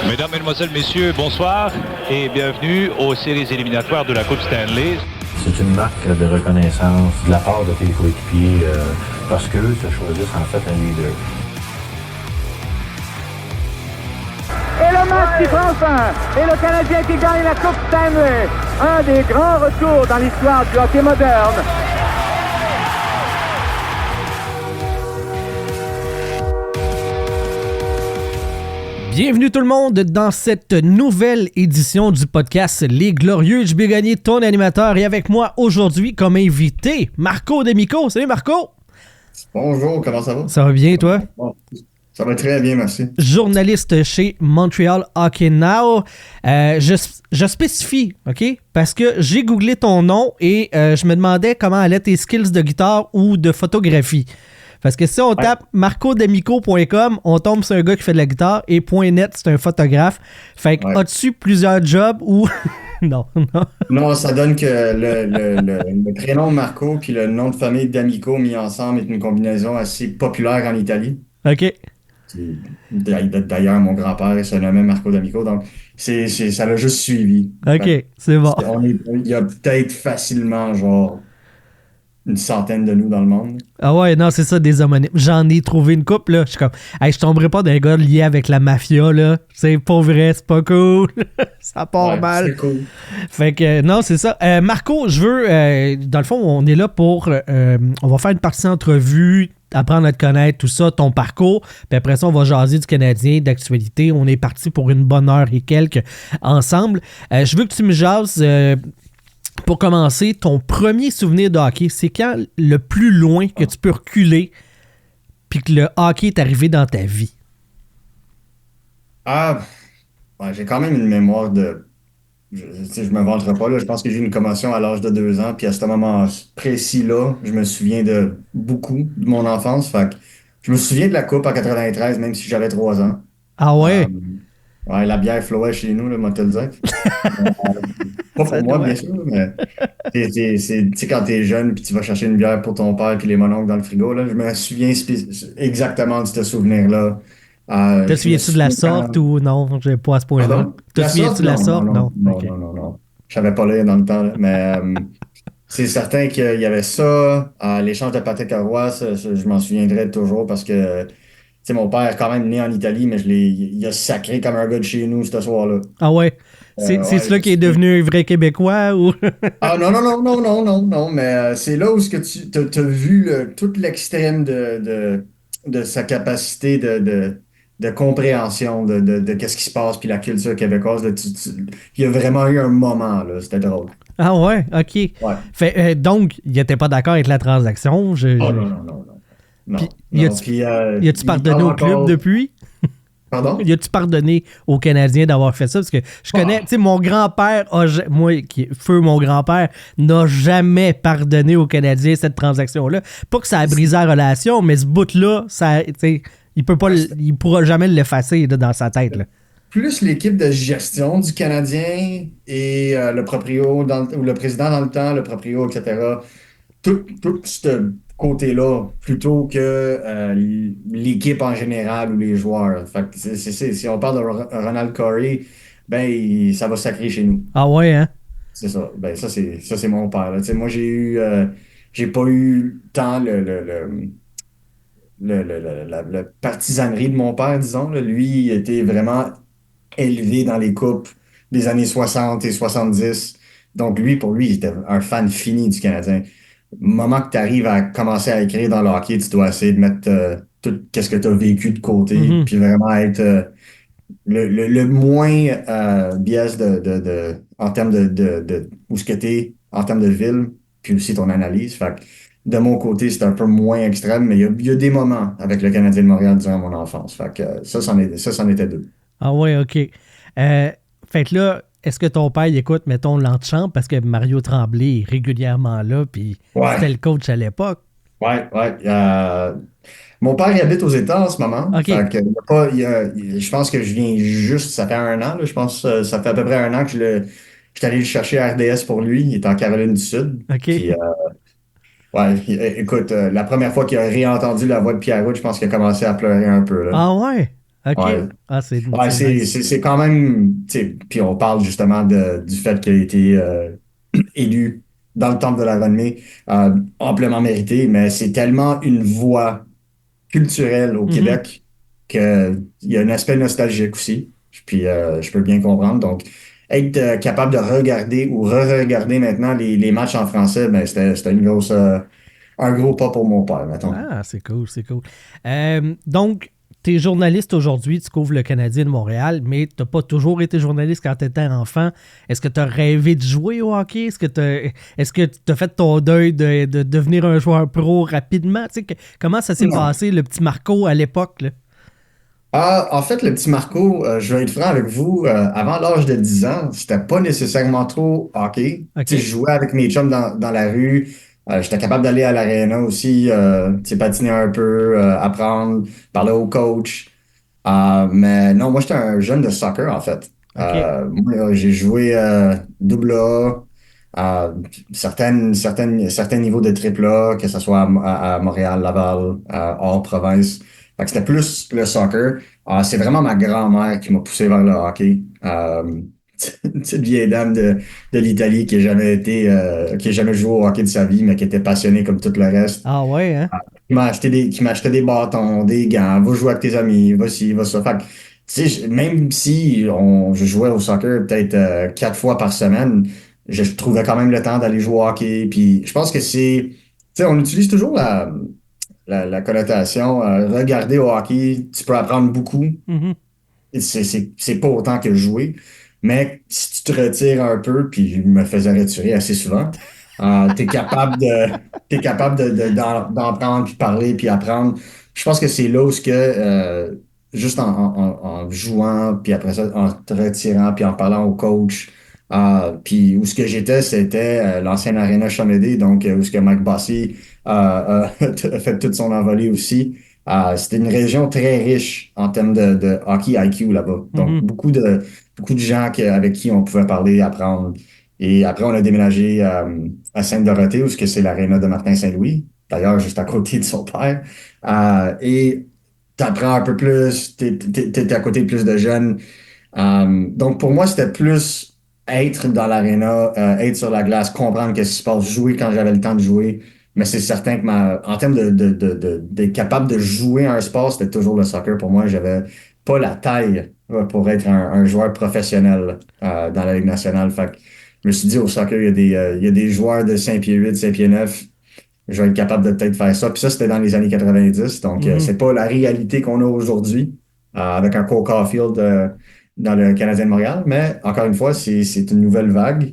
Mesdames, Mesdemoiselles, Messieurs, bonsoir et bienvenue aux séries éliminatoires de la Coupe Stanley. C'est une marque de reconnaissance de la part de tes coéquipiers parce qu'eux se choisissent en fait un leader. Et le match qui prend fin. Et le Canadien qui gagne la Coupe Stanley. Un des grands retours dans l'histoire du hockey moderne. Bienvenue tout le monde dans cette nouvelle édition du podcast Les Glorieux. Je vais gagner ton animateur et avec moi aujourd'hui comme invité, Marco D'Amico. Salut Marco! Bonjour, comment ça va? Ça va bien toi? Bon, ça va très bien, merci. Journaliste chez Montreal Hockey Now. Je spécifie, OK? Parce que j'ai googlé ton nom et je me demandais comment allaient tes skills de guitare ou de photographie. Parce que si on tape marcodemico.com, on tombe sur un gars qui fait de la guitare et .net, c'est un photographe. Fait que as-tu plusieurs jobs ou... non. Non, ça donne que le prénom Marco puis le nom de famille d'Amico mis ensemble est une combinaison assez populaire en Italie. OK. D'ailleurs, mon grand-père se nommait Marco D'Amico, donc ça l'a juste suivi. OK, c'est bon. Il y a peut-être facilement genre une centaine de nous dans le monde. Ah ouais, non, c'est ça, des homonymes. J'en ai trouvé une couple, là. Je suis comme, hey, je tomberai pas d'un gars lié avec la mafia, là. C'est pas vrai, c'est pas cool. Ça part mal. C'est cool. Fait que, non, c'est ça. Marco, je veux, dans le fond, on est là pour, on va faire une partie d'entrevue, apprendre à te connaître, tout ça, ton parcours. Puis après ça, on va jaser du Canadien, d'actualité. On est parti pour une bonne heure et quelques ensemble. Je veux que tu me jases... pour commencer, ton premier souvenir de hockey, c'est quand le plus loin que tu peux reculer puis que le hockey est arrivé dans ta vie? J'ai quand même une mémoire de... Je me vanterai pas, là. Je pense que j'ai eu une commotion à l'âge de 2 ans, puis à ce moment précis-là, je me souviens de beaucoup de mon enfance. Fait que je me souviens de la Coupe en 93, même si j'avais 3 ans. Ah ouais? Ouais, la bière flowait chez nous, là, moi te le dire. Pas pour moi, bien sûr, mais tu sais, quand t'es jeune puis tu vas chercher une bière pour ton père puis les mononcles dans le frigo, là, je me souviens exactement de ce souvenir-là. Te souviens-tu de la sorte ou non? J'ai pas à ce point-là. Te souviens-tu de la sorte? Non. Okay. Non. Je savais pas lire dans le temps, là, mais c'est certain qu'il y avait ça. L'échange de Patrick Roy, je m'en souviendrai toujours parce que mon père est quand même né en Italie, mais il a sacré comme un gars de chez nous ce soir-là. Ah ouais? C'est celui qui est devenu un vrai Québécois ou... Ah non, mais c'est là où tu as vu tout l'extrême de sa capacité de compréhension de qu'est-ce qui se passe, puis la culture québécoise. Il y a vraiment eu un moment, là, c'était drôle. Ah ouais? OK. Ouais. Fait, donc, il n'était pas d'accord avec la transaction? Non. Y a-tu pardonné au club depuis? Pardon? Y a-tu pardonné aux Canadiens d'avoir fait ça? Parce que je connais, tu sais, mon grand-père, moi, qui est feu mon grand-père, n'a jamais pardonné aux Canadiens cette transaction-là. Pas que ça a brisé la relation, mais ce bout-là, ça, tu sais, il pourra jamais l'effacer là, dans sa tête. Là. Plus l'équipe de gestion du Canadien et le proprio, ou le président dans le temps, le proprio, etc., tout ce côté-là, plutôt que l'équipe en général ou les joueurs. Fait que si on parle de Ronald Corey, ben ça va sacrer chez nous. Ah ouais, hein? C'est ça. Ben ça c'est mon père. Là. Moi j'ai pas eu tant la partisanerie de mon père, disons. Là. Lui, il était vraiment élevé dans les coupes des années 60 et 70. Donc pour lui, il était un fan fini du Canadien. Au moment que tu arrives à commencer à écrire dans le hockey, tu dois essayer de mettre tout ce que tu as vécu de côté, puis vraiment être le moins biaise en termes de où ce que tu es, en termes de ville, puis aussi ton analyse. Fait que, de mon côté, c'est un peu moins extrême, mais il y a des moments avec le Canadien de Montréal durant mon enfance. Fait que ça, c'en était 2. Ah ouais, OK. Fait que là, est-ce que ton père il écoute, mettons, l'antichambre parce que Mario Tremblay est régulièrement là, puis c'était le coach à l'époque? Ouais. Mon père, il habite aux États en ce moment. OK. Fait que je pense que je viens juste, ça fait 1 an, là, je pense que ça fait à peu près 1 an que je suis allé le chercher à RDS pour lui. Il est en Caroline du Sud. OK. Puis, écoute, la première fois qu'il a réentendu la voix de Pierre-Roux, je pense qu'il a commencé à pleurer un peu. Là. Ah ouais? OK. Ouais. Ah, c'est Ouais, nice. c'est quand même, tu sais, puis on parle justement du fait qu'il a été élu dans le temple de la renommée, amplement mérité, mais c'est tellement une voix culturelle au Mhm. Québec qu'il y a un aspect nostalgique aussi. Puis je peux bien comprendre. Donc, être capable de regarder ou re-regarder maintenant les matchs en français, ben, c'était un gros pas pour mon père, mettons. Ah, c'est cool, c'est cool. Donc, tu es journaliste aujourd'hui, tu couvres le Canadien de Montréal, mais tu n'as pas toujours été journaliste quand tu étais enfant. Est-ce que tu as rêvé de jouer au hockey? Est-ce que tu as fait ton deuil de devenir un joueur pro rapidement? Tu sais, comment ça s'est Non. passé, le petit Marco, à l'époque? Là? Ah, en fait, le petit Marco, je vais être franc avec vous, avant l'âge de 10 ans, c'était pas nécessairement trop hockey. Tu sais, OK. je jouais avec mes chums dans la rue. J'étais capable d'aller à l'aréna aussi, tu sais, patiner un peu, apprendre, parler au coach. Mais non, moi, j'étais un jeune de soccer, en fait. OK. Moi, j'ai joué double A, certains niveaux de triple A, que ce soit à Montréal, Laval, hors province. Fait que c'était plus le soccer. C'est vraiment ma grand-mère qui m'a poussé vers le hockey. Une petite vieille dame de l'Italie qui a jamais joué au hockey de sa vie, mais qui était passionnée comme tout le reste. Ah ouais, hein? Qui m'a acheté des bâtons, des gants, va jouer avec tes amis, va ci, va ça. Fait que, tu sais, même si je jouais au soccer peut-être 4 fois par semaine, je trouvais quand même le temps d'aller jouer au hockey. Puis je pense que tu sais, on utilise toujours la connotation, regarder au hockey, tu peux apprendre beaucoup. Mhm. Et c'est pas autant que jouer. Mais si tu te retires un peu, puis je me faisais retirer assez souvent, t'es capable d'en prendre, puis parler, puis apprendre. Je pense que c'est là où juste en jouant, puis après ça, en te retirant, puis en parlant au coach, puis où ce que j'étais, c'était l'ancienne Arena Chamédé, donc où ce que Mike Bossy a fait toute son envolée aussi. C'était une région très riche en termes de hockey IQ là-bas. Donc, Mhm. beaucoup de gens avec qui on pouvait parler, apprendre. Et après, on a déménagé à Sainte-Dorothée, où c'est l'aréna de Martin Saint-Louis, d'ailleurs, juste à côté de son père. Et tu apprends un peu plus, t'es à côté de plus de jeunes. Donc, pour moi, c'était plus être dans l'aréna, être sur la glace, comprendre qu'est-ce qui se passe, jouer quand j'avais le temps de jouer. Mais c'est certain que en termes d'être capable de jouer à un sport, c'était toujours le soccer. Pour moi, j'avais pas la taille pour être un joueur professionnel dans la Ligue nationale. Fait que je me suis dit, au soccer, il y a des joueurs de 5 pieds 8, 5 pieds 9. Je vais être capable de peut-être faire ça. Puis ça, c'était dans les années 90. Donc, Mhm. c'est pas la réalité qu'on a aujourd'hui avec un Cole Caulfield dans le Canadien de Montréal. Mais encore une fois, c'est une nouvelle vague.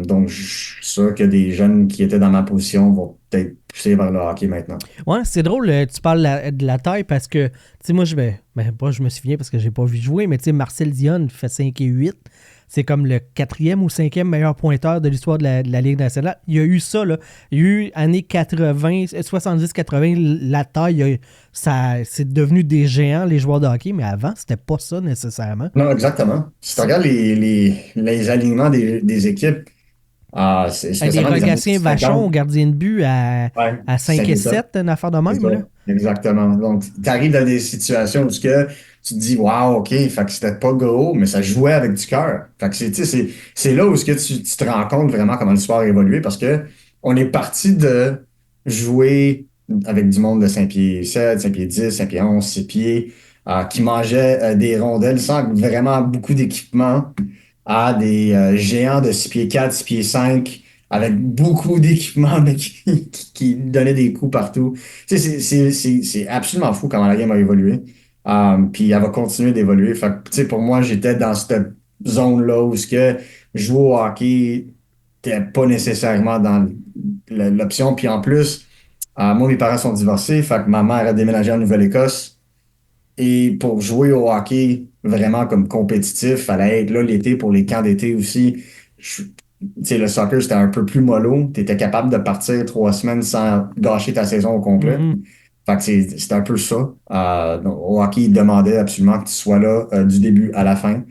Donc, je suis sûr que des jeunes qui étaient dans ma position vont peut-être pousser vers le hockey maintenant. Ouais, c'est drôle, tu parles de la taille parce que, tu sais, moi, je me souviens parce que j'ai pas vu jouer, mais tu sais, Marcel Dionne fait 5 et 8. C'est comme le 4e ou 5e meilleur pointeur de l'histoire de la Ligue nationale. Il y a eu ça, là. Il y a eu années 80, 70-80, la taille, c'est devenu des géants, les joueurs de hockey, mais avant, c'était pas ça nécessairement. Non, exactement. Si tu regardes les alignements des équipes, Des spécialement des années Rogatien Vachon, 50, gardien de but ouais, à 5 5 et et 7. 7, une affaire de C'est même, ça, là. exactement. Donc, tu arrives dans des situations où tu te dis, waouh, OK, fait que c'était pas gros, mais ça jouait avec du cœur. Fait que tu sais, c'est là où tu te rends compte vraiment comment le sport a évolué parce que on est parti de jouer avec du monde de 5 pieds 7, 5 pieds 10, 5 pieds 11, 6 pieds, qui mangeait des rondelles sans vraiment beaucoup d'équipement, à des géants de 6 pieds 4, 6 pieds 5 avec beaucoup d'équipements, mais qui donnaient des coups partout. Tu sais, c'est absolument fou comment la game a évolué. Puis elle va continuer d'évoluer. Fait que, tu sais, pour moi, j'étais dans cette zone-là où ce que jouer au hockey n'était pas nécessairement dans l'option. Puis en plus, moi, mes parents sont divorcés. Fait que ma mère a déménagé en Nouvelle-Écosse. Et pour jouer au hockey vraiment comme compétitif, fallait être là l'été pour les camps d'été aussi. Tu sais, le soccer, c'était un peu plus mollo. Tu étais capable de partir 3 semaines sans gâcher ta saison au complet. Mhm. Fait que c'était un peu ça. Donc, au hockey, il demandait absolument que tu sois là du début à la fin.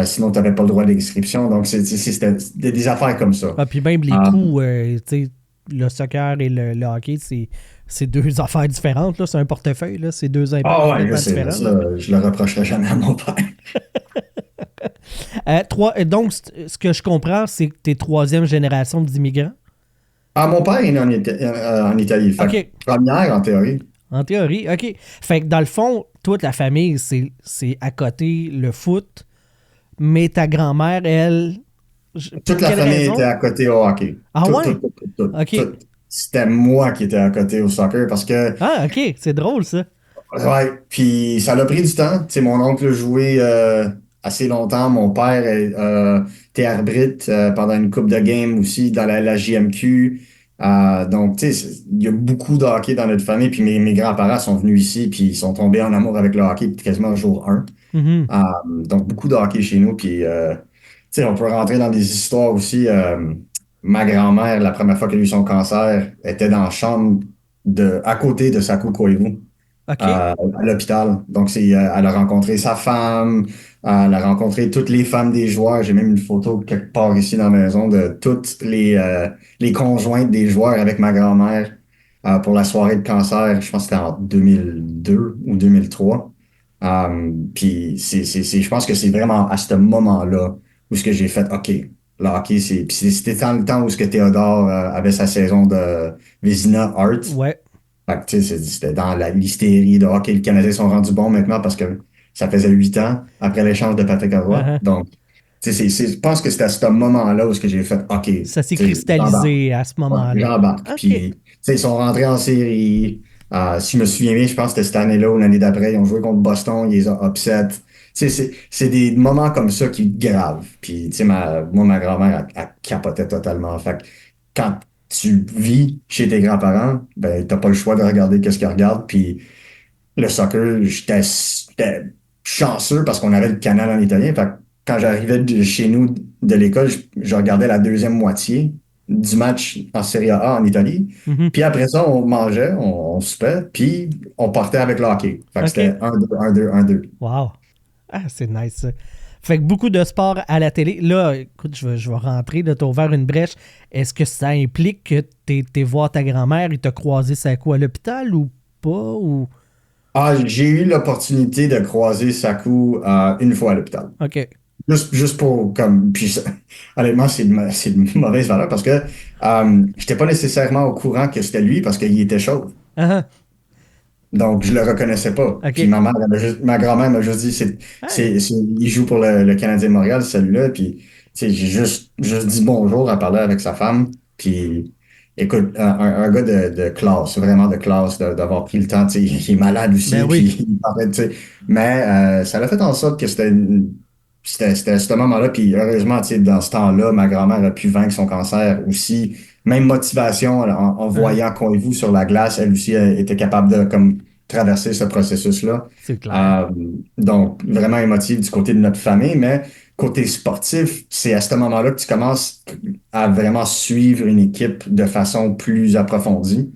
Sinon, tu n'avais pas le droit d'inscription. Donc, c'était des affaires comme ça. Ah, puis même les Euh, coups, tu sais, le soccer et le hockey, c'est deux affaires différentes, là. C'est un portefeuille, là. C'est deux impôts Ah ouais, je complètement sais, là, différents. Là. ça, je le reprocherai jamais à mon père. Donc, ce que je comprends, c'est que tu es troisième génération d'immigrants. Ah, mon père est né en Italie. Fait OK. que première, en théorie. En théorie, OK. Fait que dans le fond, toute la famille, c'est à côté le foot, mais ta grand-mère, elle. Pour Toute la quelle famille raison? était à côté au hockey. Ah Tout, ouais? tout, tout, tout, tout, OK. tout. C'était moi qui étais à côté au soccer parce que, Ah, OK. C'est drôle, ça. ouais, puis ça l'a pris du temps. Tu sais, mon oncle a joué assez longtemps. Mon père était arbitre pendant une coupe de game aussi dans la JMQ. Donc, tu sais, il y a beaucoup de hockey dans notre famille. Puis mes grands-parents sont venus ici, puis ils sont tombés en amour avec le hockey quasiment au jour 1. Mhm. Donc, beaucoup de hockey chez nous. Puis, tu sais, on peut rentrer dans des histoires aussi. Ma grand-mère, la première fois qu'elle a eu son cancer, était dans la chambre à côté de Sakou Koivu OK. à l'hôpital. Donc, elle a rencontré sa femme, elle a rencontré toutes les femmes des joueurs. J'ai même une photo quelque part ici dans la maison de toutes les conjointes des joueurs avec ma grand-mère pour la soirée de cancer. Je pense que c'était en 2002 ou 2003. Puis je pense que c'est vraiment à ce moment-là où ce que j'ai fait, OK, le hockey, c'était dans le temps où ce que Théodore avait sa saison de Vézina Art. Ouais. Fait que, tu sais, c'était dans l'hystérie de hockey. Les Canadiens sont rendus bons maintenant parce que ça faisait 8 ans après l'échange de Patrick Roy. Uh-huh. Donc, tu sais, je pense que c'était à ce moment-là où ce que j'ai fait, OK. Ça s'est tu sais, cristallisé à ce moment-là. j'embarque. OK. Puis, tu sais, ils sont rentrés en série. Si je me souviens bien, je pense que c'était cette année-là ou l'année d'après, ils ont joué contre Boston, ils les ont upset. Tu sais, c'est des moments comme ça qui gravent. Puis, tu sais, moi, ma grand-mère, elle capotait totalement. Fait que quand tu vis chez tes grands-parents, ben, t'as pas le choix de regarder qu'est-ce qu'ils regardent. Puis, le soccer, j'étais chanceux parce qu'on avait le canal en italien. Fait que quand j'arrivais de chez nous, de l'école, je regardais la deuxième moitié du match en Serie A en Italie. Mhm. Puis après ça, on mangeait, on soupait, puis on partait avec le hockey. Fait que OK. c'était 1-2, 1-2, 1-2. Wow. Ah, c'est nice, ça. Fait que beaucoup de sport à la télé. Là, écoute, je vais rentrer, là, t'as ouvert une brèche. Est-ce que ça implique que t'es voir ta grand-mère et t'as croisé sa à l'hôpital ou pas? Ou... J'ai eu l'opportunité de croiser Sakou une fois à l'hôpital. OK. Juste pour comme puis honnêtement c'est de mauvaise valeur parce que j'étais pas nécessairement au courant que c'était lui parce qu'il était chauve. Ah, Donc je le reconnaissais pas. OK. Puis ma grand-mère m'a juste dit il joue pour le Canadien de Montréal celui-là puis tu sais j'ai juste dit bonjour à parler avec sa femme puis écoute un gars de classe vraiment de classe d'avoir pris le temps tu sais il est malade aussi Ben oui. puis il parlait, tu sais mais ça l'a fait en sorte que c'était à ce moment-là, puis heureusement, tu sais, dans ce temps-là, ma grand-mère a pu vaincre son cancer aussi. Même motivation en voyant Koivu sur la glace, elle aussi était capable de comme traverser ce processus-là. C'est clair. Donc, vraiment émotive du côté de notre famille, mais côté sportif, c'est à ce moment-là que tu commences à vraiment suivre une équipe de façon plus approfondie.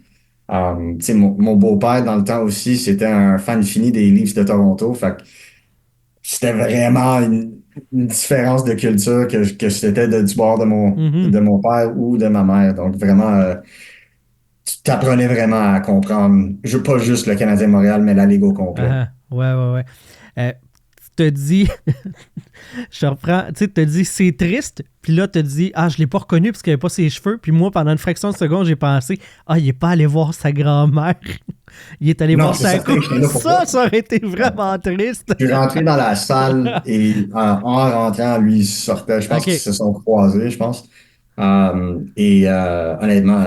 Tu sais, mon beau-père, dans le temps aussi, c'était un fan fini des Leafs de Toronto. Fait que c'était vraiment une différence de culture que c'était du bord Mhm. de mon père ou de ma mère. Donc, vraiment, tu t'apprenais vraiment à comprendre, pas juste le Canadien de Montréal, mais la Ligue au complet. Ah, ouais. Tu te dis, je te reprends, tu sais, tu te dis c'est triste, puis là, tu te dis, je l'ai pas reconnu parce qu'il avait pas ses cheveux, puis moi, pendant une fraction de seconde, j'ai pensé, il est pas allé voir sa grand-mère, il est allé Non, voir c'est sa certain que coupe. j'étais là pour Ça aurait été vraiment triste. Je suis rentré dans la salle et en rentrant, lui, il sortait. Je pense Ok. qu'ils se sont croisés, je pense. Honnêtement,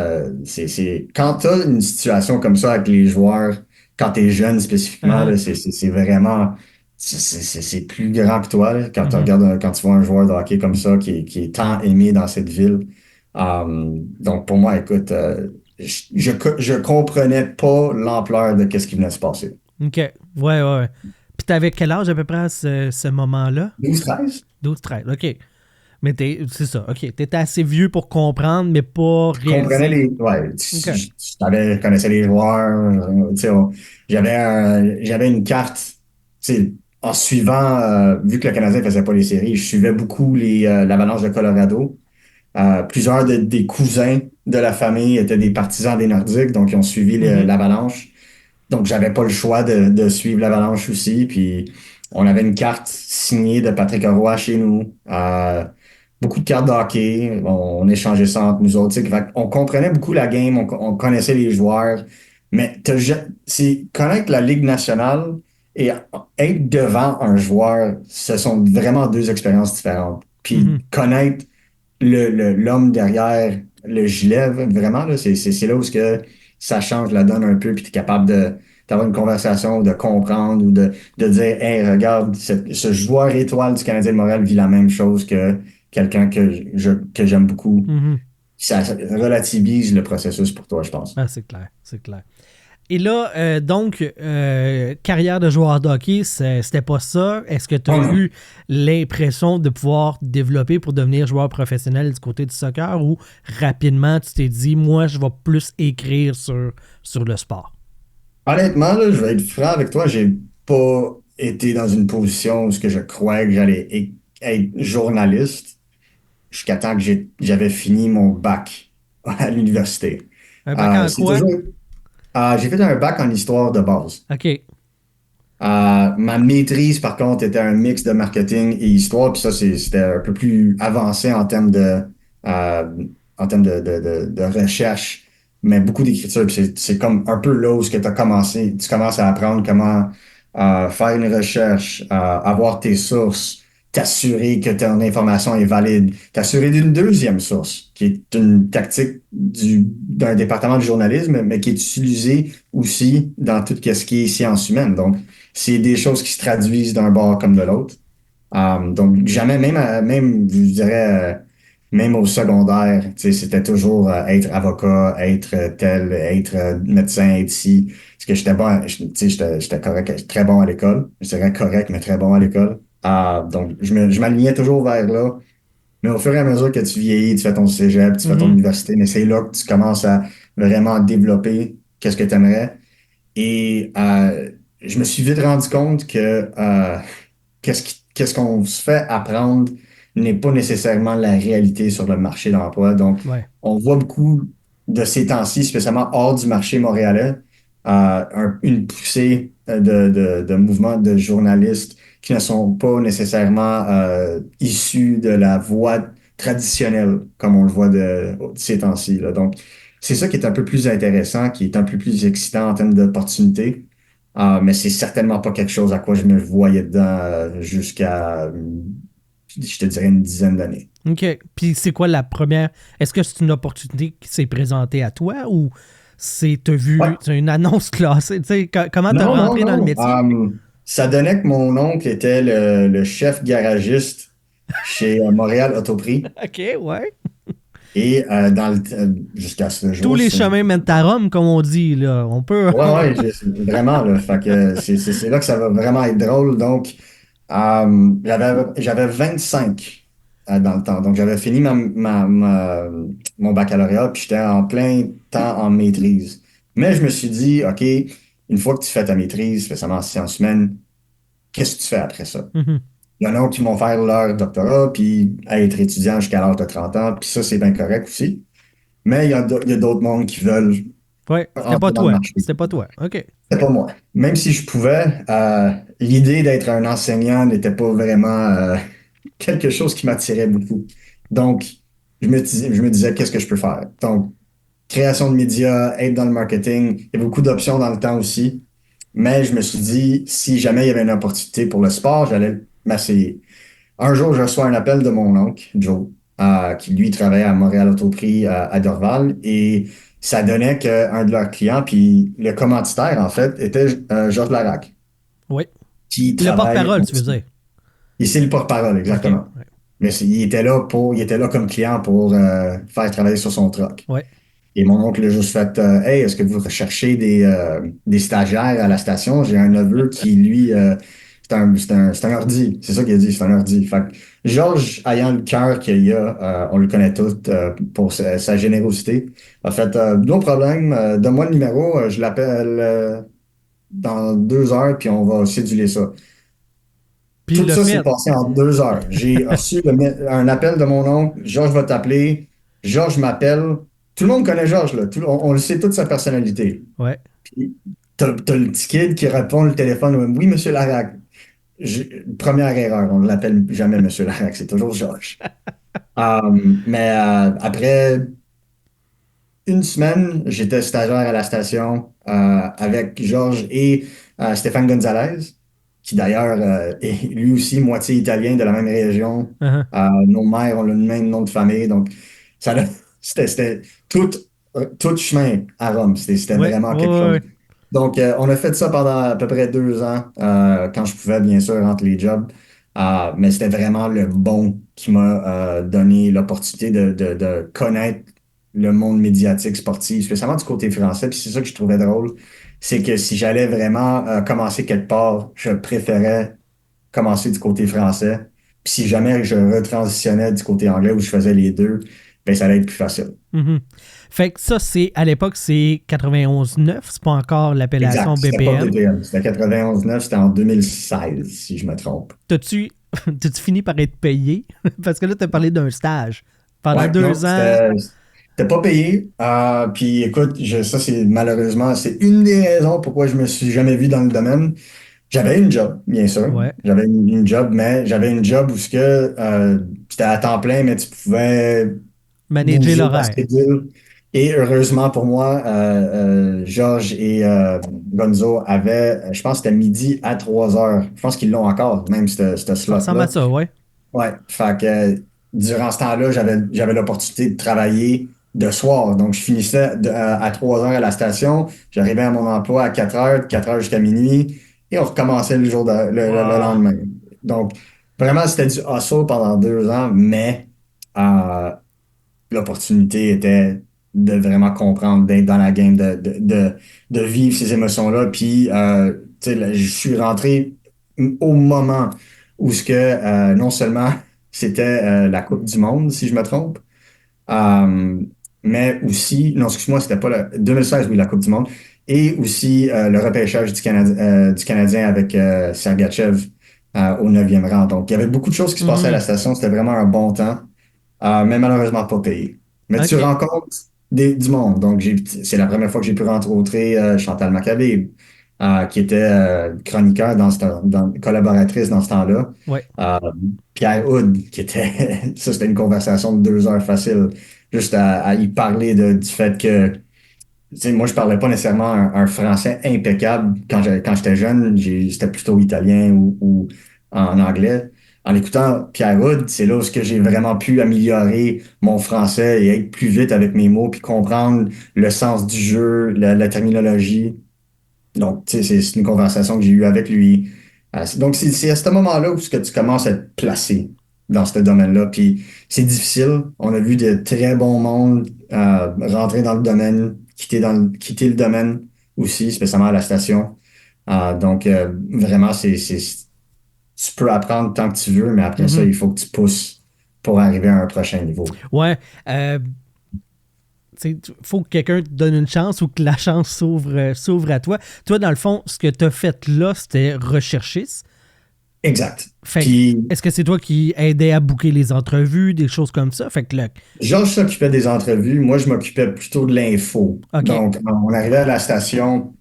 quand tu as une situation comme ça avec les joueurs, quand tu es jeune spécifiquement, là, c'est vraiment c'est plus grand que toi là, quand tu regardes quand tu vois un joueur de hockey comme ça qui est tant aimé dans cette ville. Donc pour moi, écoute, je comprenais pas l'ampleur de ce qui venait de se passer. OK. Ouais. Puis t'avais quel âge à peu près à ce moment-là? 12-13? 12-13, OK. Mais c'est ça, OK. T'étais assez vieux pour comprendre, mais pas Je comprenais réaliser. ouais, OK. je connaissais les joueurs, tu sais, j'avais une carte, tu sais, en suivant, vu que le Canadien faisait pas les séries, je suivais beaucoup l'Avalanche de Colorado. Plusieurs des cousins de la famille étaient des partisans des Nordiques, donc ils ont suivi l'Avalanche. Donc, j'avais pas le choix de suivre l'Avalanche aussi. Puis, on avait une carte signée de Patrick Roy chez nous. Beaucoup de cartes de hockey. On échangeait ça entre nous autres. Tu sais, fait on comprenait beaucoup la game. On connaissait les joueurs. Mais c'est connaître la Ligue nationale et être devant un joueur, ce sont vraiment deux expériences différentes. Puis, connaître l'homme derrière le gilet, vraiment, là, c'est là où ça change la donne un peu, puis tu es capable d'avoir une conversation, de comprendre ou de dire, hey, regarde, ce joueur étoile du Canadien de Montréal vit la même chose que quelqu'un que j'aime beaucoup. Ça relativise le processus pour toi, je pense. Ah, c'est clair, c'est clair. Et là, donc, carrière de joueur de hockey, c'était pas ça. Est-ce que tu as eu l'impression de pouvoir développer pour devenir joueur professionnel du côté du soccer ou rapidement tu t'es dit, moi, je vais plus écrire sur le sport? Honnêtement, là, je vais être franc avec toi, j'ai pas été dans une position où je croyais que j'allais être journaliste jusqu'à temps que j'avais fini mon bac à l'université. Un bac en quoi? J'ai fait un bac en histoire de base. OK. Ma maîtrise, par contre, était un mix de marketing et histoire. Puis ça, c'était un peu plus avancé en termes de recherche, mais beaucoup d'écriture. Puis c'est comme un peu là où tu commences à apprendre comment faire une recherche, avoir tes sources, t'assurer que ton information est valide, t'assurer d'une deuxième source, qui est une tactique d'un département de journalisme, mais qui est utilisée aussi dans tout ce qui est sciences humaines. Donc, c'est des choses qui se traduisent d'un bord comme de l'autre. Donc, jamais, même, je dirais, même au secondaire, c'était toujours être avocat, être tel, être médecin, être ci. Parce que j'étais bon, j'étais correct, très bon à l'école. Je dirais correct, mais très bon à l'école. Donc, je m'alignais toujours vers là. Mais au fur et à mesure que tu vieillis, tu fais ton cégep, tu fais ton université, mais c'est là que tu commences à vraiment développer qu'est-ce que tu aimerais. Et je me suis vite rendu compte que qu'est-ce qu'on se fait apprendre n'est pas nécessairement la réalité sur le marché d'emploi. Donc, on voit beaucoup de ces temps-ci, spécialement hors du marché montréalais, une poussée de mouvements de journalistes qui ne sont pas nécessairement issus de la voie traditionnelle, comme on le voit de ces temps-ci, là. Donc, c'est ça qui est un peu plus intéressant, qui est un peu plus excitant en termes d'opportunités. Mais c'est certainement pas quelque chose à quoi je me voyais dedans jusqu'à, je te dirais, une dizaine d'années. OK. Puis c'est quoi la première... Est-ce que c'est une opportunité qui s'est présentée à toi ou t'as vu une annonce classée? Comment t'as rentré dans le métier? Ça donnait que mon oncle était le chef garagiste chez Montréal Autoprix. OK, ouais. Et jusqu'à ce jour... Tous les chemins mènent à Rome, comme on dit, là. On peut... Ouais, vraiment, là. Fait que c'est là que ça va vraiment être drôle. Donc, j'avais 25 dans le temps. Donc, j'avais fini mon baccalauréat, puis j'étais en plein temps en maîtrise. Mais je me suis dit, OK, une fois que tu fais ta maîtrise, spécialement en sciences humaines, qu'est-ce que tu fais après ça? Il y en a qui vont faire leur doctorat, puis être étudiant jusqu'à l'âge de 30 ans, puis ça, c'est bien correct aussi. Mais il y a d'autres mondes qui veulent... Oui, c'était pas toi. C'était pas toi. OK. C'était pas moi. Même si je pouvais, l'idée d'être un enseignant n'était pas vraiment quelque chose qui m'attirait beaucoup. Donc, je me disais, qu'est-ce que je peux faire? Donc, création de médias, être dans le marketing, il y a beaucoup d'options dans le temps aussi. Mais je me suis dit, si jamais il y avait une opportunité pour le sport, j'allais m'essayer. Un jour, je reçois un appel de mon oncle, Joe, qui lui travaillait à Montréal Autoprix à Dorval, et ça donnait qu'un de leurs clients, puis le commanditaire, en fait, était Georges Larac. Oui. Le porte-parole, tu veux dire. Et c'est le porte-parole, exactement. Okay. Ouais. Mais il était là comme client pour faire travailler sur son truck. Oui. Et mon oncle a juste fait Hey, est-ce que vous recherchez des stagiaires à la station? J'ai un neveu qui, lui, c'est un ordi. C'est ça qu'il a dit, c'est un ordi. Fait que Georges, ayant le cœur qu'il a, on le connaît tous pour sa générosité, a fait no problème, donne-moi le numéro, je l'appelle dans 2 heures, puis on va céduler ça. Puis tout ça s'est passé en 2 heures. J'ai reçu un appel de mon oncle, Georges va t'appeler. Georges m'appelle. Tout le monde connaît Georges, là. On le sait toute sa personnalité. Ouais. Puis, t'as le petit kid qui répond le téléphone. Oui, monsieur Larac. Première erreur, on ne l'appelle jamais monsieur Larac, c'est toujours Georges. Mais après une semaine, j'étais stagiaire à la station avec Georges et Stéphane Gonzalez, qui d'ailleurs est lui aussi moitié italien de la même région. Uh-huh. Nos mères ont le même nom de famille, donc ça, c'était tout chemin à Rome. C'était Ouais, vraiment ouais, quelque ouais, chose. ouais. Donc, on a fait ça pendant à peu près 2 ans, quand je pouvais, bien sûr, entre les jobs. Mais c'était vraiment le bon qui m'a donné l'opportunité de connaître le monde médiatique sportif, spécialement du côté français. Puis c'est ça que je trouvais drôle, c'est que si j'allais vraiment commencer quelque part, je préférais commencer du côté français. Puis si jamais je retransitionnais du côté anglais où je faisais les deux, ben ça allait être plus facile. Mhm. Fait que ça, c'est à l'époque, c'est 91-9, c'est pas encore l'appellation Exact. C'était pas BPM. BPM. C'était 91-9, c'était en 2016, si je me trompe. T'as-tu fini par être payé? Parce que là, t'as parlé d'un stage. Pendant Ouais, non, 2 ans. c'était pas payé. Puis écoute, ça c'est malheureusement, c'est une des raisons pourquoi je me suis jamais vu dans le domaine. J'avais une job, bien sûr. Ouais. J'avais une job, mais j'avais une job où c'était à temps plein, mais tu pouvais Manager bouger ta l'horaire. schedule. Et heureusement pour moi, Georges et Gonzo avaient, je pense que c'était midi à 3 heures. Je pense qu'ils l'ont encore, même ce Ça ressemble à slot-là. ça, ouais. Ouais, fait que durant ce temps-là, j'avais l'opportunité de travailler de soir. Donc, je finissais à 3 heures à la station, j'arrivais à mon emploi à 4 heures, de 4 heures jusqu'à minuit, et on recommençait le Wow. lendemain. Donc, vraiment, c'était du hustle pendant 2 ans, mais euh, l'opportunité était de vraiment comprendre, d'être dans la game, de vivre ces émotions-là. Puis, tu sais, je suis rentré au moment où non seulement c'était la Coupe du Monde, si je me trompe, euh, mais aussi, non, excuse-moi, c'était pas le 2016, oui, la Coupe du Monde, et aussi le repêchage du Canadien avec Sergachev au 9e rang. Donc, il y avait beaucoup de choses qui se passaient à la Mhm. station. C'était vraiment un bon temps, mais malheureusement pas payé. Mais tu OK. rencontres du monde. Donc, c'est la première fois que j'ai pu rencontrer Chantal Maccabé, qui était chroniqueur collaboratrice dans ce temps-là. Ouais. Euh, Pierre Houd, qui était, ça c'était une conversation de 2 heures facile, juste à y parler du fait que, tu sais, moi je parlais pas nécessairement un français impeccable quand j'étais jeune, c'était plutôt italien ou en anglais. En écoutant Pierre Houd, c'est là où j'ai vraiment pu améliorer mon français et être plus vite avec mes mots, puis comprendre le sens du jeu, la terminologie. Donc, tu sais, c'est une conversation que j'ai eue avec lui. Donc, c'est à ce moment-là où tu commences à te placer dans ce domaine-là. Puis, c'est difficile. On a vu de très bons mondes rentrer dans le domaine, quitter le domaine aussi, spécialement à la station. Donc, vraiment, tu peux apprendre tant que tu veux, mais après ça, Mhm. il faut que tu pousses pour arriver à un prochain niveau. Ouais. Il faut que quelqu'un te donne une chance ou que la chance s'ouvre à toi. Toi, dans le fond, ce que tu as fait là, c'était recherchiste. Exact. Fait que, Puis, est-ce que c'est toi qui aidais à booker les entrevues, des choses comme ça? Fait que là, Georges s'occupait des entrevues, moi je m'occupais plutôt de l'info. OK. Donc, on arrivait à la station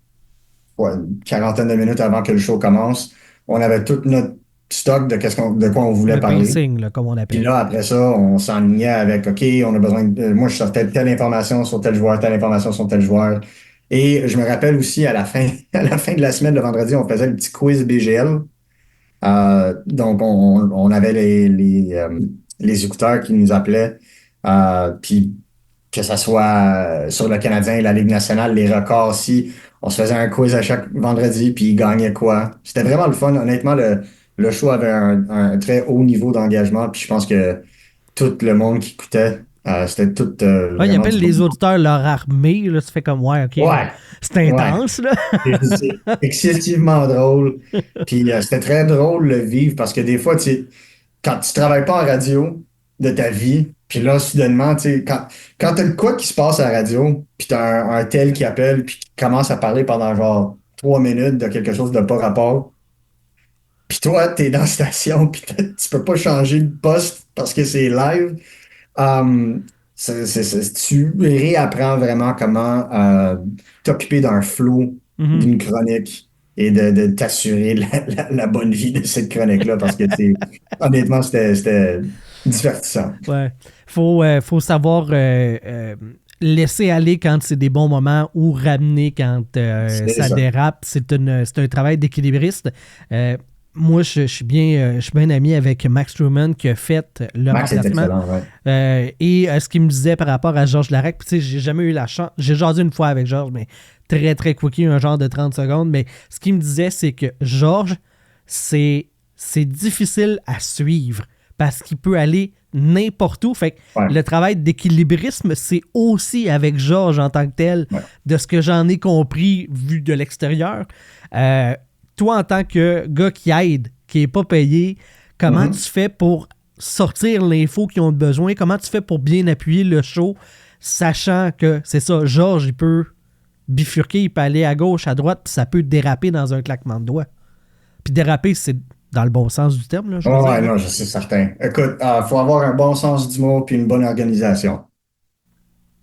une quarantaine de minutes avant que le show commence. On avait tout notre stock de quoi on voulait Le parler. pacing, là, comme on Puis appelle. là, après ça, on s'enlignait avec OK, on a besoin moi, je sortais telle information sur tel joueur, telle information sur tel joueur. Et je me rappelle aussi à la fin, à la fin de la semaine, le vendredi, on faisait le petit quiz BGL. Donc, on avait les écouteurs qui nous appelaient. Puis que ce soit sur le Canadien, la Ligue nationale, les records aussi. On se faisait un quiz à chaque vendredi, puis ils gagnaient quoi. C'était vraiment le fun. Honnêtement, le show avait un très haut niveau d'engagement, puis je pense que tout le monde qui écoutait, c'était tout Ouais, ils vraiment appellent du bon les niveau. auditeurs leur armée. Là, ça fait comme, ouais, OK, Ouais, c'est ouais. intense, là. C'est excessivement drôle. Puis c'était très drôle le vivre parce que des fois, quand tu travailles pas en radio de ta vie, puis là, soudainement, quand t'as le quoi qui se passe à la radio, puis t'as un tel qui appelle, puis qui commence à parler pendant genre 3 minutes de quelque chose de pas rapport, puis toi, t'es dans la station, puis tu peux pas changer de poste parce que c'est live. Tu réapprends vraiment comment t'occuper d'un flow Mhm. d'une chronique et de t'assurer la bonne vie de cette chronique-là parce que honnêtement, c'était divertissant. Ouais. Faut savoir laisser aller quand c'est des bons moments ou ramener quand C'est ça ça. dérape. C'est un travail d'équilibriste. Moi, je suis bien ami avec Max Truman qui a fait le Max est remplacement. excellent, ouais. Et ce qu'il me disait par rapport à Georges Larac, puis tu sais, j'ai jamais eu la chance. J'ai jasé une fois avec Georges, mais très, très quickie, un genre de 30 secondes. Mais ce qu'il me disait, c'est que Georges, c'est difficile à suivre parce qu'il peut aller n'importe où. Fait que Ouais, le travail d'équilibrisme, c'est aussi avec Georges en tant que tel, ouais. de ce que j'en ai compris vu de l'extérieur. Toi, en tant que gars qui aide, qui n'est pas payé, comment tu Mhm. fais pour sortir l'info qu'ils ont besoin? Comment tu fais pour bien appuyer le show, sachant que, c'est ça, Georges, il peut bifurquer, il peut aller à gauche, à droite, puis ça peut déraper dans un claquement de doigts. Puis déraper, c'est dans le bon sens du terme, là, je veux Ouais, dire. Là. non, je suis certain. Écoute, faut avoir un bon sens d'humour puis une bonne organisation.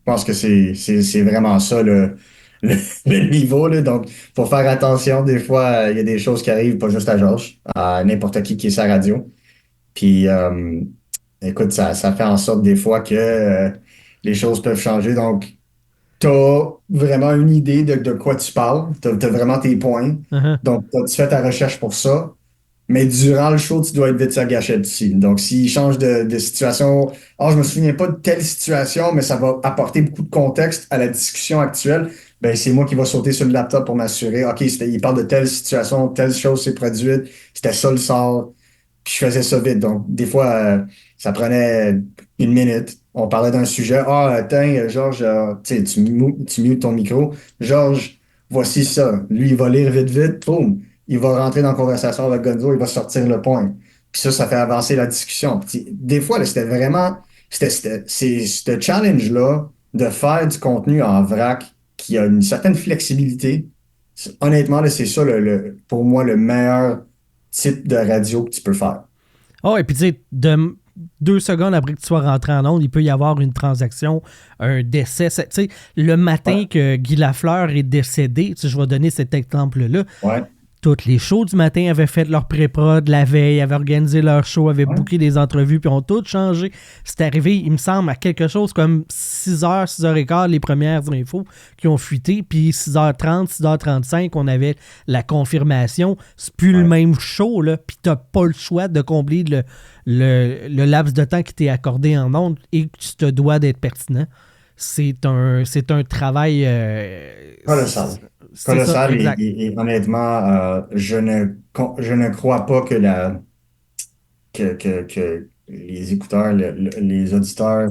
Je pense que c'est vraiment ça le, le niveau, là. Donc, faut faire attention. Des fois, il y a des choses qui arrivent, pas juste à Georges, à n'importe qui est sa radio. Puis, écoute, ça fait en sorte des fois que les choses peuvent changer. Donc, tu as vraiment une idée de quoi tu parles. Tu as vraiment tes points. Uh-huh. Donc, tu fais ta recherche pour ça. Mais durant le show, tu dois être vite sa gâchette aussi. Donc, s'il change de situation, je me souviens pas de telle situation, mais ça va apporter beaucoup de contexte à la discussion actuelle, ben, c'est moi qui va sauter sur le laptop pour m'assurer, OK, il parle de telle situation, telle chose s'est produite, c'était ça le sort, puis je faisais ça vite. Donc, des fois, ça prenait une minute. On parlait d'un sujet. Attends, Georges, tu sais, tu mutes ton micro. Georges, voici ça. Lui, il va lire vite, vite. Boum. Il va rentrer dans la conversation avec Gonzo. Il va sortir le point. Puis ça fait avancer la discussion. Puis, des fois, là, c'était vraiment. C'est ce challenge-là de faire du contenu en vrac qui a une certaine flexibilité. Honnêtement, là, c'est ça, pour moi, le meilleur type de radio que tu peux faire. Oh, et puis tu sais, 2 secondes après que tu sois rentré en onde, il peut y avoir une transaction, un décès. Tu sais, le matin Ouais, que Guy Lafleur est décédé, tu sais, je vais donner cet exemple-là, ouais, toutes les shows du matin avaient fait leur pré-prod la veille, avaient organisé leur show, avaient ouais. booké des entrevues, puis ont tout changé. C'est arrivé, il me semble, à quelque chose comme 6h, 6h15, les premières infos qui ont fuité, puis 6h30, 6h35, on avait la confirmation. C'est plus le Ouais. même show, là, puis t'as pas le choix de combler le laps de temps qui t'est accordé en ondes et que tu te dois d'être pertinent. C'est un travail... Colossal. c'est ça, Colossal exact. et honnêtement, je ne crois pas que les écouteurs, les auditeurs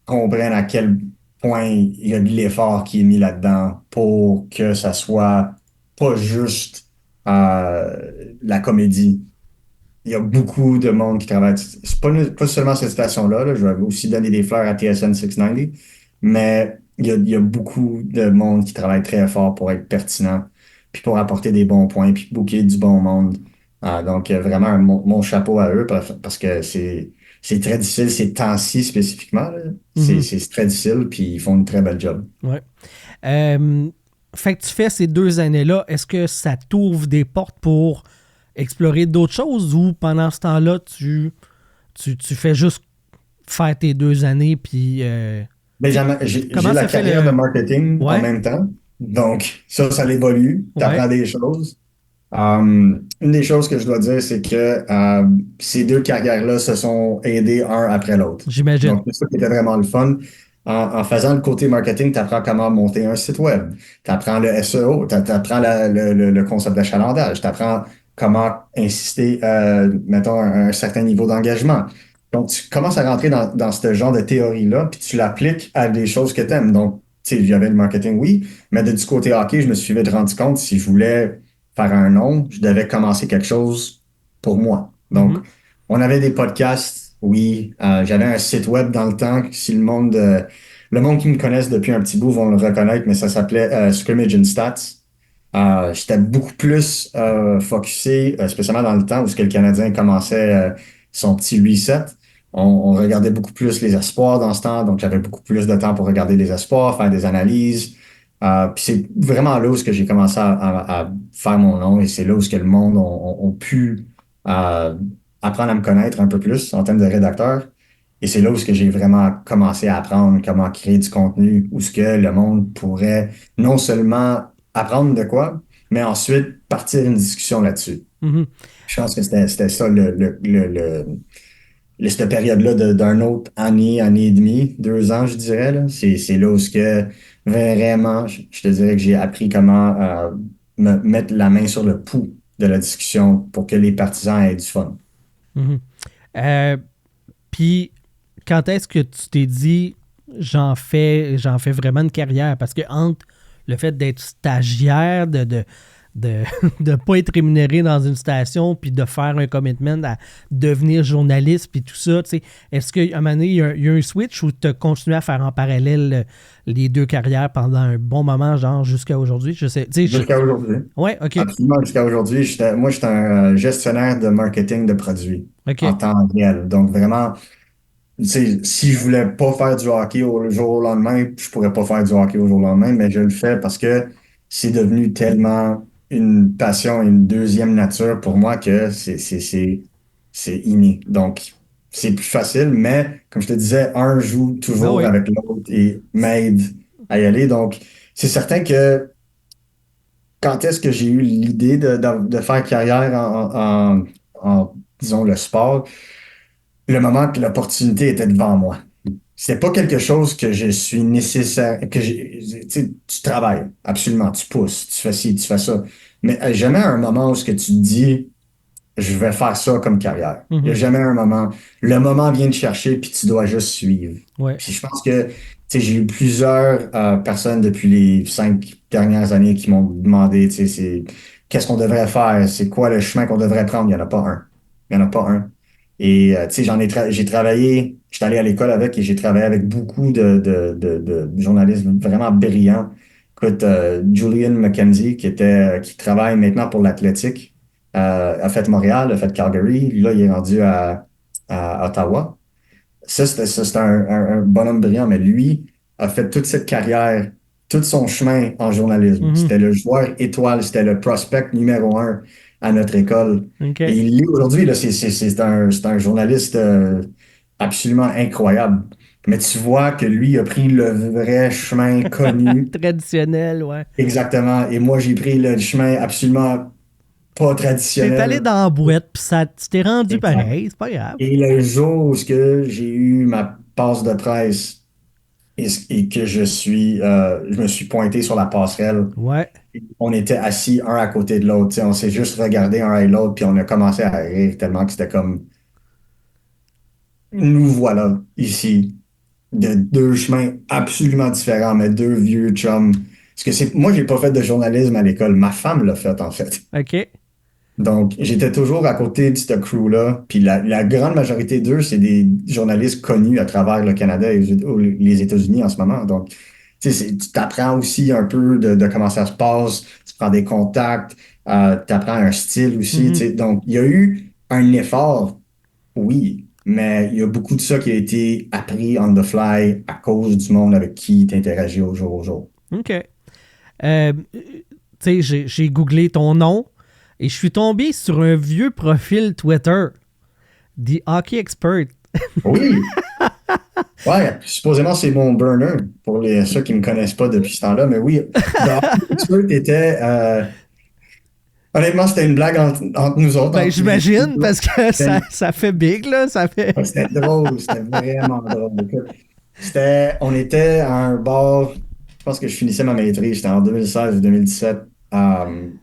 comprennent à quel point il y a de l'effort qui est mis là-dedans pour que ça soit pas juste la comédie. Il y a beaucoup de monde qui travaille. C'est pas seulement cette station-là, là, je vais aussi donner des fleurs à TSN 690, mais il y a beaucoup de monde qui travaille très fort pour être pertinent, puis pour apporter des bons points, puis booker du bon monde. Donc, vraiment, mon chapeau à eux parce que c'est très difficile, ces temps-ci spécifiquement. Là. Mhm. C'est très difficile, puis ils font une très belle job. Ouais. Euh, Fait que tu fais ces 2 années-là, est-ce que ça t'ouvre des portes pour explorer d'autres choses ou pendant ce temps-là, tu fais juste faire tes 2 années puis Mais j'ai comment la ça fait carrière de le... marketing en Ouais, même temps. Donc, ça l'évolue. Tu ouais, apprends des choses. Une des choses que je dois dire, c'est que ces deux carrières-là se sont aidées un après l'autre. j'imagine. Donc, c'est ça qui était vraiment le fun. En faisant le côté marketing, tu apprends comment monter un site web. Tu apprends le SEO, tu apprends le concept d'achalandage, tu apprends comment insister, mettons, un certain niveau d'engagement. Donc, tu commences à rentrer dans ce genre de théorie-là, puis tu l'appliques à des choses que tu aimes. Donc, tu sais, j'avais le marketing, oui, mais du côté hockey, je me suis vite rendu compte, si je voulais faire un nom, je devais commencer quelque chose pour moi. Donc, Mhm. on avait des podcasts, oui. J'avais un site web dans le temps. Si le monde qui me connaisse depuis un petit bout vont le reconnaître, mais ça s'appelait Scrimmage and Stats. J'étais beaucoup plus focusé, spécialement dans le temps où ce que le Canadien commençait son petit reset. on regardait beaucoup plus les espoirs dans ce temps, donc j'avais beaucoup plus de temps pour regarder les espoirs, faire des analyses. Puis c'est vraiment là où ce que j'ai commencé à faire mon nom et c'est là où ce que le monde ont pu apprendre à me connaître un peu plus en termes de rédacteur. Et c'est là où ce que j'ai vraiment commencé à apprendre comment créer du contenu, où ce que le monde pourrait non seulement apprendre de quoi, mais ensuite partir une discussion là-dessus. Mhm. Je pense que c'était ça cette période-là d'un autre année et demie, 2 ans, je dirais, là. C'est là où ce que vraiment, je te dirais que j'ai appris comment me mettre la main sur le pouls de la discussion pour que les partisans aient du fun. Mhm. Euh, Puis, quand est-ce que tu t'es dit, j'en fais vraiment une carrière? Parce que entre le fait d'être stagiaire, de pas être rémunéré dans une station, puis de faire un commitment à devenir journaliste, puis tout ça, tu sais, est-ce qu'à un moment donné, il y a un switch ou tu as continué à faire en parallèle les deux carrières pendant un bon moment, genre jusqu'à aujourd'hui? Je sais, tu sais, Jusqu'à aujourd'hui. Ouais, OK. Absolument, jusqu'à aujourd'hui. Moi, j'étais un gestionnaire de marketing de produits OK. en temps réel. Donc, vraiment, tu sais, si je voulais pas faire du hockey au jour au lendemain, je pourrais pas faire du hockey au jour au lendemain, mais je le fais parce que c'est devenu tellement une passion, une deuxième nature pour moi que c'est inné. Donc, c'est plus facile, mais comme je te disais, un joue Ah toujours oui. avec l'autre et m'aide à y aller. Donc, c'est certain que quand est-ce que j'ai eu l'idée de faire carrière disons, le sport, le moment que l'opportunité était devant moi. C'est pas quelque chose que je suis nécessaire, tu sais, tu travailles, absolument, tu pousses, tu fais ci, tu fais ça. Mais jamais un moment où ce que tu te dis, je vais faire ça comme carrière. Il n'y a Mhm. jamais un moment. Le moment vient te chercher, puis tu dois juste suivre. Ouais. Puis je pense que, tu sais, j'ai eu plusieurs personnes depuis les 5 dernières années qui m'ont demandé, tu sais, qu'est-ce qu'on devrait faire? C'est quoi le chemin qu'on devrait prendre? Il n'y en a pas un. Il n'y en a pas un. Et, tu sais, j'ai travaillé, j'étais allé à l'école avec et j'ai travaillé avec beaucoup de journalistes vraiment brillants. Écoute, Julian McKenzie, qui travaille maintenant pour l'Athletic, a fait Montréal, a fait Calgary. Là, il est rendu à Ottawa. Ça, c'est un bonhomme brillant, mais lui a fait toute cette carrière, tout son chemin en journalisme. Mhm. C'était le joueur étoile, c'était le prospect numéro un à notre école. OK. Et il l'est aujourd'hui, là, c'est un journaliste absolument incroyable. Mais tu vois que lui a pris le vrai chemin connu. Traditionnel, ouais. Exactement. Et moi, j'ai pris le chemin absolument pas T'es allé traditionnel. dans la boîte, puis ça, tu t'es rendu Exact. pareil, c'est pas grave. Et le jour où j'ai eu ma passe de presse et que je me suis pointé sur la passerelle, Ouais. on était assis un à côté de l'autre. Tu sais, on s'est juste regardé un et l'autre, puis on a commencé à rire tellement que c'était comme, nous voilà ici, de deux chemins absolument différents, mais deux vieux chums. Parce que moi, j'ai pas fait de journalisme à l'école. Ma femme l'a fait, en fait. OK. Donc, j'étais toujours à côté de ce crew-là. Puis la grande majorité d'eux, c'est des journalistes connus à travers le Canada et les États-Unis en ce moment. Donc, tu sais, tu t'apprends aussi un peu de comment ça se passe. Tu prends des contacts, tu apprends un style aussi. Tu Mhm. sais. Donc, il y a eu un effort, oui, mais il y a beaucoup de ça qui a été appris on the fly à cause du monde avec qui tu interagis au jour au jour. OK. Tu sais, j'ai googlé ton nom et je suis tombé sur un vieux profil Twitter, The Hockey Expert. Oui! Ouais, supposément c'est mon burner pour ceux qui me connaissent pas depuis ce temps-là, mais oui, dans Pittsburgh, honnêtement, c'était une blague entre nous autres. Ben, entre les j'imagine, deux. parce que ça fait big, là. Ça fait. C'était drôle, c'était vraiment drôle. Écoute, on était à un bar, je pense que je finissais ma maîtrise, j'étais en 2016 ou 2017,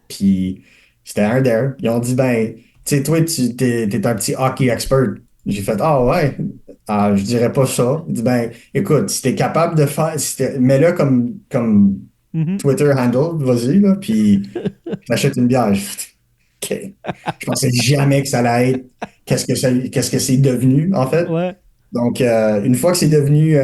puis c'était un dare. Ils ont dit, ben, tu sais, toi, t'es un petit hockey expert. J'ai fait, ah ouais, je dirais pas ça. Il dit, ben, écoute, si t'es capable de faire, mets-le comme Mhm. Twitter handle, vas-y, là, puis j'achète une bière. J'ai fait, OK. Je pensais jamais que ça allait être qu'est-ce que c'est devenu, en fait. Ouais. Donc, une fois que c'est devenu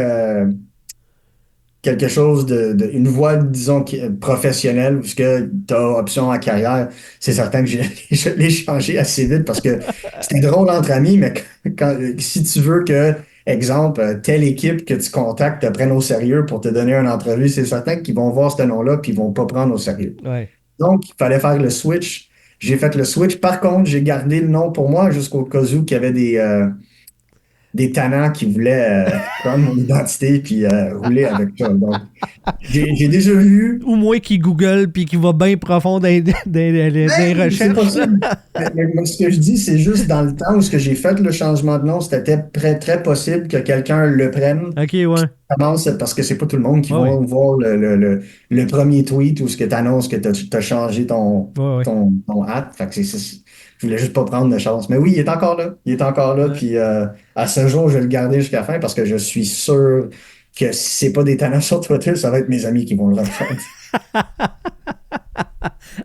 quelque chose une voie, disons, professionnelle, puisque tu as option à carrière, c'est certain que je l'ai changé assez vite parce que c'était drôle entre amis, mais Si tu veux que, exemple, telle équipe que tu contactes te prenne au sérieux pour te donner une entrevue, c'est certain qu'ils vont voir ce nom-là puis ils vont pas prendre au sérieux. Ouais. Donc, il fallait faire le switch. J'ai fait le switch. Par contre, j'ai gardé le nom pour moi jusqu'au cas où qu'il y avait des tannants qui voulaient prendre mon identité puis rouler avec ça. Donc, j'ai déjà vu. Ou moi qui Google puis qui va bien profond dans les C'est recherches. possible. Mais ce que je dis, c'est juste dans le temps où ce que j'ai fait le changement de nom, c'était très possible que quelqu'un le prenne. Ok, ouais. Commence parce que c'est pas tout le monde qui Ouais, va voir le premier tweet où ce que tu annonces que tu as changé Ouais. ton hat. Fait que je voulais juste pas prendre de chance. Mais oui, il est encore là. Il est encore là. Ouais. Puis à ce jour, je vais le garder jusqu'à la fin parce que je suis sûr que si c'est pas des talents sur Twitter, ça va être mes amis qui vont le reprendre.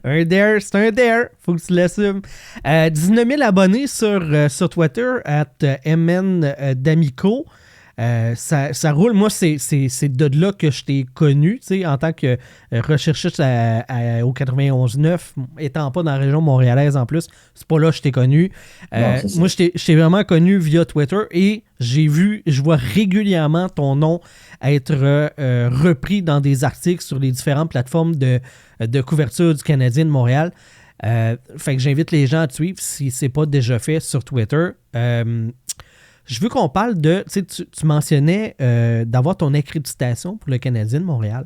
Un dare, c'est un dare. Faut que tu l'assumes. 19 000 abonnés sur Twitter, @MN D'Amico. Ça roule. Moi, c'est de là que je t'ai connu, tu sais, en tant que recherchiste au 91.9, étant pas dans la région montréalaise en plus. C'est pas là que je t'ai connu. Non, c'est ça. Moi, je t'ai vraiment connu via Twitter et je vois régulièrement ton nom être repris dans des articles sur les différentes plateformes de couverture du Canadien de Montréal. Fait que j'invite les gens à te suivre si c'est pas déjà fait sur Twitter. Je veux qu'on parle de... Tu mentionnais d'avoir ton accréditation pour le Canadien de Montréal.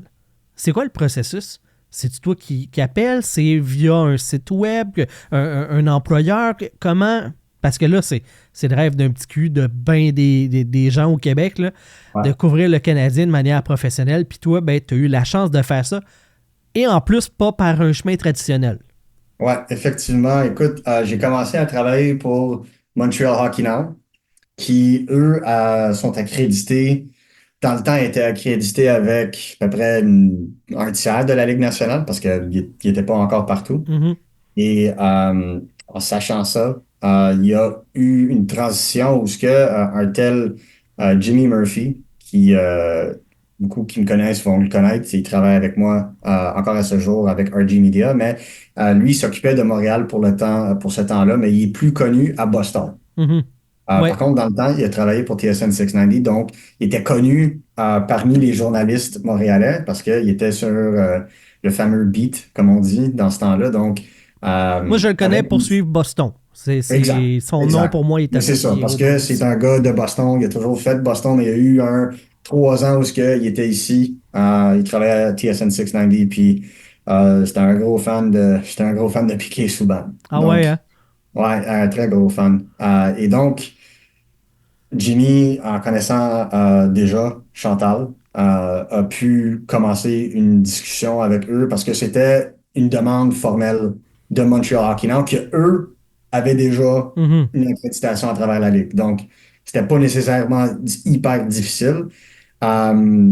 C'est quoi le processus? C'est toi qui appelle? C'est via un site web? Un employeur? Comment? Parce que là, c'est le rêve d'un petit cul de bien des gens au Québec, là, de couvrir le Canadien de manière professionnelle. Puis toi, ben, tu as eu la chance de faire ça. Et en plus, pas par un chemin traditionnel. Ouais, effectivement. Écoute, j'ai commencé à travailler pour Montreal Hockey Now, qui, eux, sont accrédités. Dans le temps, ils étaient accrédités avec à peu près un tiers de la Ligue nationale parce qu'ils n'étaient pas encore partout. Mm-hmm. Et en sachant ça, il y a eu une transition où un tel Jimmy Murphy, beaucoup qui me connaissent vont le connaître, il travaille avec moi encore à ce jour avec RG Media, mais lui, il s'occupait de Montréal pour ce temps-là, mais il est plus connu à Boston. Mm-hmm. Ouais. Par contre, dans le temps, il a travaillé pour TSN 690, donc il était connu parmi les journalistes montréalais parce qu'il était sur le fameux beat, comme on dit, dans ce temps-là. Donc, moi, je le connais pour suivre Boston. Exact. Son nom, pour moi, est Mais c'est associé ça, parce au que Boston. c'est un gars de Boston. Il a toujours fait Boston, mais il y a eu 3 ans où il était ici. Il travaillait à TSN 690, puis j'étais un gros fan de Piquet Souban. Ah Donc, ouais, hein? ouais, un très gros fan. Et donc, Jimmy, en connaissant déjà Chantal, a pu commencer une discussion avec eux parce que c'était une demande formelle de Montreal Hockey Now que eux avaient déjà Mm-hmm. une accréditation à travers la Ligue. Donc, c'était pas nécessairement hyper difficile. Euh,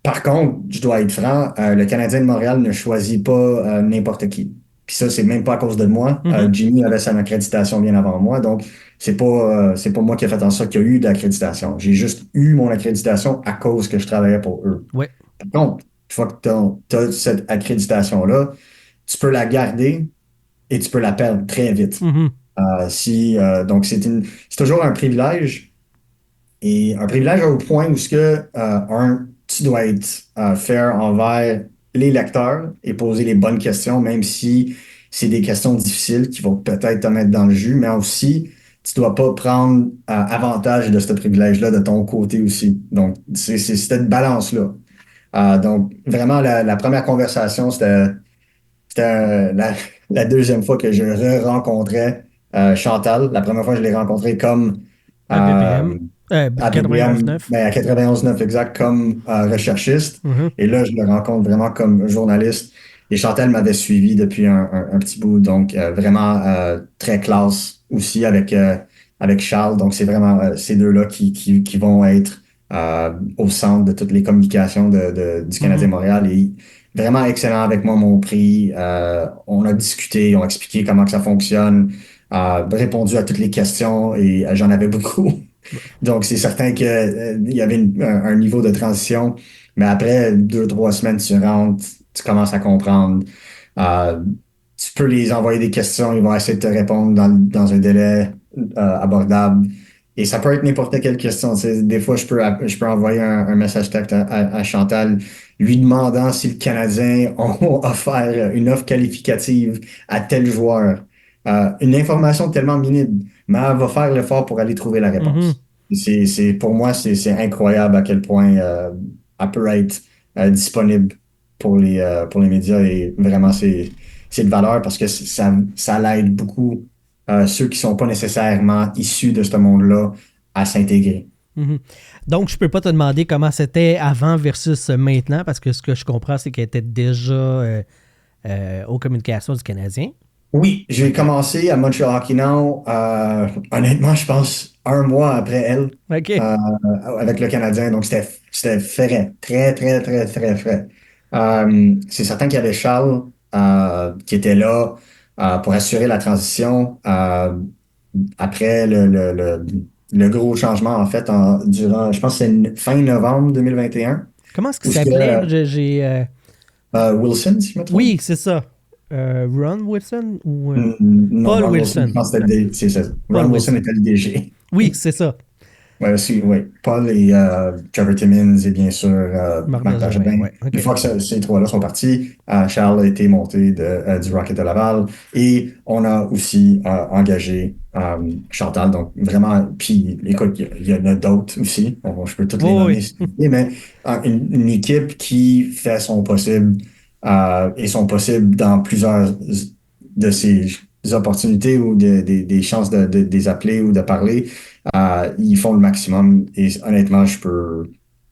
Par contre, je dois être franc, le Canadien de Montréal ne choisit pas n'importe qui. Puis ça, c'est même pas à cause de moi. Mm-hmm. Jimmy avait son accréditation bien avant moi, donc c'est pas moi qui ai fait en sorte qu'il y a eu de l'accréditation. J'ai juste eu mon accréditation à cause que je travaillais pour eux. Ouais. Par contre, une fois que tu as cette accréditation-là, tu peux la garder et tu peux la perdre très vite. Mm-hmm. Donc, c'est toujours un privilège et un privilège au point où tu dois être fair envers les lecteurs et poser les bonnes questions, même si c'est des questions difficiles qui vont peut-être te mettre dans le jus, mais aussi, tu dois pas prendre avantage de ce privilège-là de ton côté aussi. Donc, c'est cette balance-là. Donc, vraiment, la première conversation, c'était la deuxième fois que je rencontrais Chantal. La première fois, je l'ai rencontrée comme À BPM. à BPM, 91.9. à 91.9 exact, comme recherchiste. Mm-hmm. Et là, je le rencontre vraiment comme journaliste. Et Chantal m'avait suivi depuis un petit bout, donc vraiment très classe aussi avec Charles. Donc, c'est vraiment ces deux-là qui vont être au centre de toutes les communications du Canadien Montréal. Et vraiment excellent avec moi, m'ont pris. On a discuté, ils ont expliqué comment que ça fonctionne, répondu à toutes les questions et j'en avais beaucoup. Donc, c'est certain qu'il y avait un niveau de transition, mais après 2, 3 semaines, tu rentres, tu commences à comprendre. Tu peux les envoyer des questions, ils vont essayer de te répondre dans un délai abordable. Et ça peut être n'importe quelle question. Tu sais, des fois, je peux envoyer un message texte à Chantal lui demandant si le Canadien ont offert une offre qualificative à tel joueur. Une information tellement minime, mais elle va faire l'effort pour aller trouver la Mhm. réponse. Pour moi, c'est incroyable à quel point elle peut être disponible pour les médias et vraiment, c'est de valeur parce que ça l'aide beaucoup ceux qui sont pas nécessairement issus de ce monde-là à s'intégrer. Mhm. Donc, je peux pas te demander comment c'était avant versus maintenant, parce que ce que je comprends, c'est qu'elle était déjà aux communications du Canadien. Oui, j'ai OK. commencé à Montreal Hockey Now, honnêtement, je pense un mois après elle, OK. euh, avec le Canadien. Donc, c'était frais, très, très, très, très frais. C'est certain qu'il y avait Charles qui était là pour assurer la transition après le gros changement, en fait, durant, je pense que c'est fin novembre 2021, Comment est-ce qu'il où ce que, s'appelait? Wilson, si je me trompe. Oui, c'est ça. Ron Wilson ou Non, Paul Ron Wilson, je Wilson? pense que c'est ça. Paul Ron Wilson Wilson. était le DG. Oui, c'est ça. Ouais, aussi, ouais. Paul et Trevor Timmins et bien sûr Marc Marc Bergevin, Bergevin. ouais. Une OK. fois que ces trois-là sont partis, Charles a été monté du Rocket de Laval et on a aussi engagé Chantal. Donc vraiment, puis écoute, il y en a d'autres aussi. Bon, je peux toutes les Oui, nommer, oui. si vous voulez, mais une équipe qui fait son possible et son possible dans plusieurs de ces opportunités ou des chances de les appeler ou de parler. Ils font le maximum et honnêtement,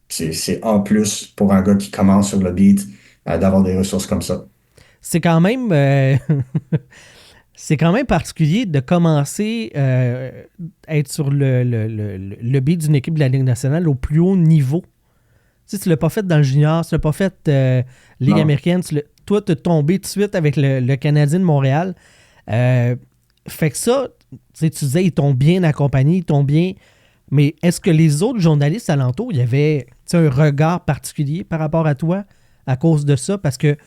c'est en plus pour un gars qui commence sur le beat d'avoir des ressources comme ça. C'est quand même c'est quand même particulier de commencer à être sur le beat d'une équipe de la Ligue nationale au plus haut niveau. Tu sais, tu l'as pas fait dans le junior, tu l'as pas fait Ligue Non. américaine, toi, tu es tombé tout de suite avec le Canadien de Montréal. Euh, Fait que ça, tu sais, tu disais, ils t'ont bien accompagné, ils t'ont bien. Mais est-ce que les autres journalistes alentours, il y avait tu sais, un regard particulier par rapport à toi à cause de ça? Parce que,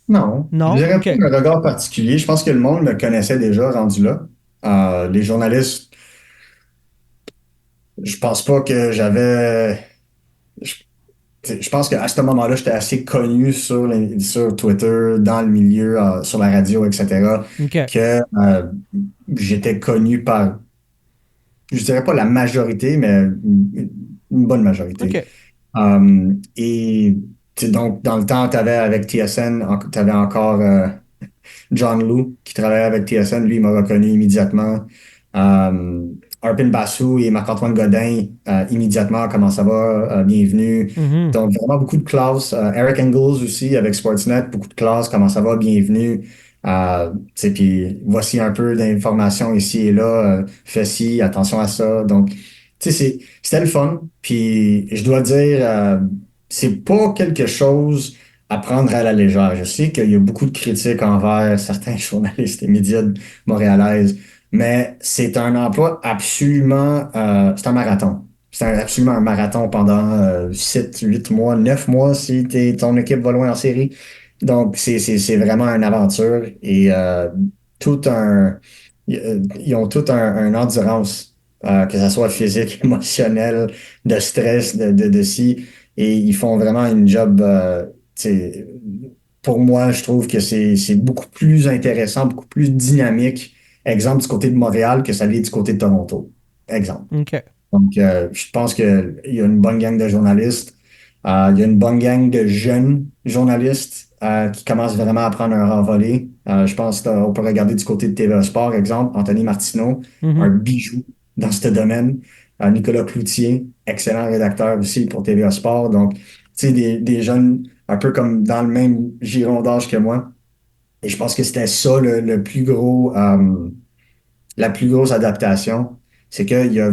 Non, je non? dirais OK. pas un regard particulier. Je pense que le monde me connaissait déjà rendu là. Les journalistes, je pense pas que j'avais. Je, je pense qu'à ce moment-là, j'étais assez connu sur Twitter, dans le milieu, sur la radio, etc., OK. que j'étais connu par, je dirais pas la majorité, mais une bonne majorité. OK. Et donc, dans le temps, tu avais avec TSN, tu avais encore John Lou qui travaillait avec TSN. Lui, il m'a reconnu immédiatement. Arpin Bassou et Marc-Antoine Godin, immédiatement, comment ça va? Bienvenue. Mhm. Donc, vraiment beaucoup de classe. Eric Engels aussi avec Sportsnet, beaucoup de classe, comment ça va? Bienvenue. Puis voici un peu d'informations ici et là. Fais ci, attention à ça. Donc, c'était le fun. Puis, je dois dire, c'est pas quelque chose à prendre à la légère. Je sais qu'il y a beaucoup de critiques envers certains journalistes et médias montréalaises, mais c'est un emploi absolument, c'est un marathon. Absolument un marathon pendant 7, 8 mois, 9 mois si ton équipe va loin en série. Donc, c'est vraiment une aventure et tout un, ils ont tout un endurance, que ce soit physique, émotionnel, de stress, de ci. Et ils font vraiment une job, c'est- pour moi, je trouve que c'est beaucoup plus intéressant, beaucoup plus dynamique. Exemple du côté de Montréal que ça l'est du côté de Toronto. Exemple. OK. Donc, je pense qu'il y a une bonne gang de journalistes. Il y a une bonne gang de jeunes journalistes qui commencent vraiment à prendre un renvolé. Je pense qu'on peut regarder du côté de TVA Sport, exemple, Anthony Martineau, un Mhm. bijou dans ce domaine. Nicolas Cloutier, excellent rédacteur aussi pour TVA Sport. Donc, tu sais, des jeunes un peu comme dans le même giron d'âge que moi. Et je pense que c'était ça le plus gros, la plus grosse adaptation. C'est qu'il y a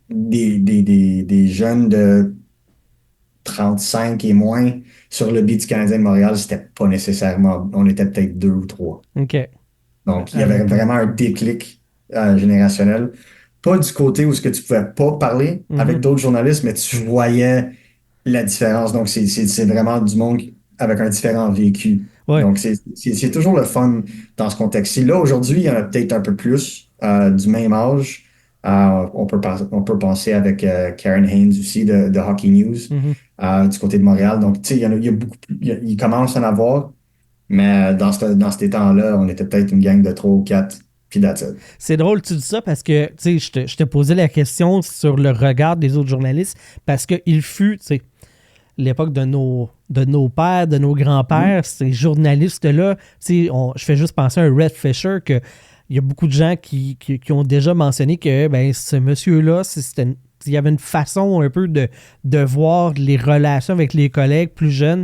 des jeunes de 35 et moins sur le beat du Canadien de Montréal, c'était pas nécessairement, on était peut-être deux ou trois. OK. Donc, il y avait Avec. vraiment un déclic générationnel. Pas du côté où ce que tu pouvais pas parler avec Mhm. d'autres journalistes, mais tu voyais la différence. Donc, c'est vraiment du monde avec un différent vécu. Ouais. Donc, c'est toujours le fun dans ce contexte-ci. Là, aujourd'hui, il y en a peut-être un peu plus du même âge. On peut penser avec Karen Haynes aussi de Hockey News du côté de Montréal. Donc, tu sais, il y a beaucoup, il commence à en avoir, mais dans ces temps-là, on était peut-être une gang de 3 ou 4, puis that's it. C'est drôle que tu dis ça parce que, tu sais, je te posais la question sur le regard des autres journalistes parce qu'il fut, tu sais, l'époque de nos pères, de nos grands-pères, ces journalistes-là, tu sais, je fais juste penser à un Red Fisher que il y a beaucoup de gens qui ont déjà mentionné que ben, ce monsieur-là, il y avait une façon un peu de voir les relations avec les collègues plus jeunes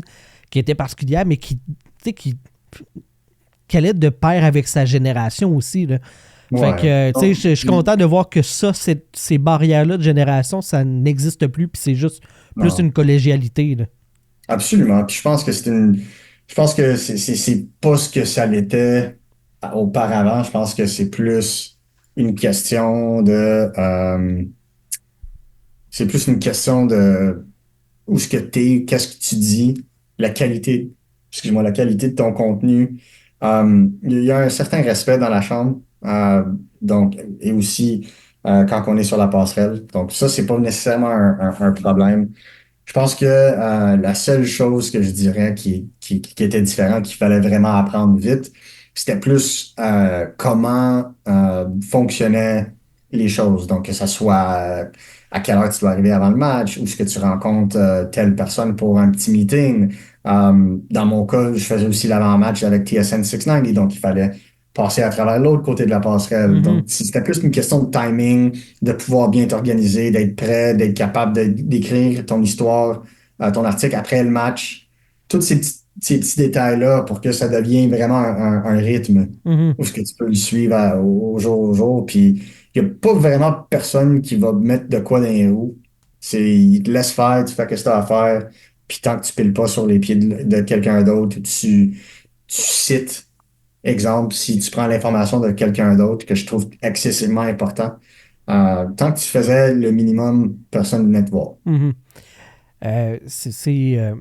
qui était particulière, mais qui allait de pair avec sa génération aussi. Là. Fait que, tu sais, je suis content de voir que ça, ces barrières-là de génération, ça n'existe plus, puis c'est juste plus une collégialité. Là. Absolument. Puis je pense que c'est pas ce que ça l'était auparavant. Je pense que c'est plus une question de où est-ce que t'es, qu'est-ce que tu dis, la qualité de ton contenu. Il y a un certain respect dans la chambre, donc, et aussi quand on est sur la passerelle. Donc ça, c'est pas nécessairement un problème. Je pense que la seule chose que je dirais qui était différente, qu'il fallait vraiment apprendre vite, c'était plus comment fonctionnaient les choses. Donc, que ce soit à quelle heure tu dois arriver avant le match, ou est-ce que tu rencontres telle personne pour un petit meeting. Dans mon cas, je faisais aussi l'avant-match avec TSN 690, donc il fallait passer à travers l'autre côté de la passerelle. Donc, c'était plus une question de timing, de pouvoir bien t'organiser, d'être prêt, d'être capable d'écrire ton histoire, ton article après le match. Tous ces petits détails-là pour que ça devienne vraiment un rythme où est-ce que tu peux le suivre au jour. Puis, il n'y a pas vraiment personne qui va mettre de quoi dans les roues. Il te laisse faire, tu fais ce que tu as à faire. Puis, tant que tu piles pas sur les pieds de quelqu'un d'autre, tu cites. Exemple, si tu prends l'information de quelqu'un d'autre que je trouve excessivement important, tant que tu faisais le minimum, personne ne venait te voir. Tu sais,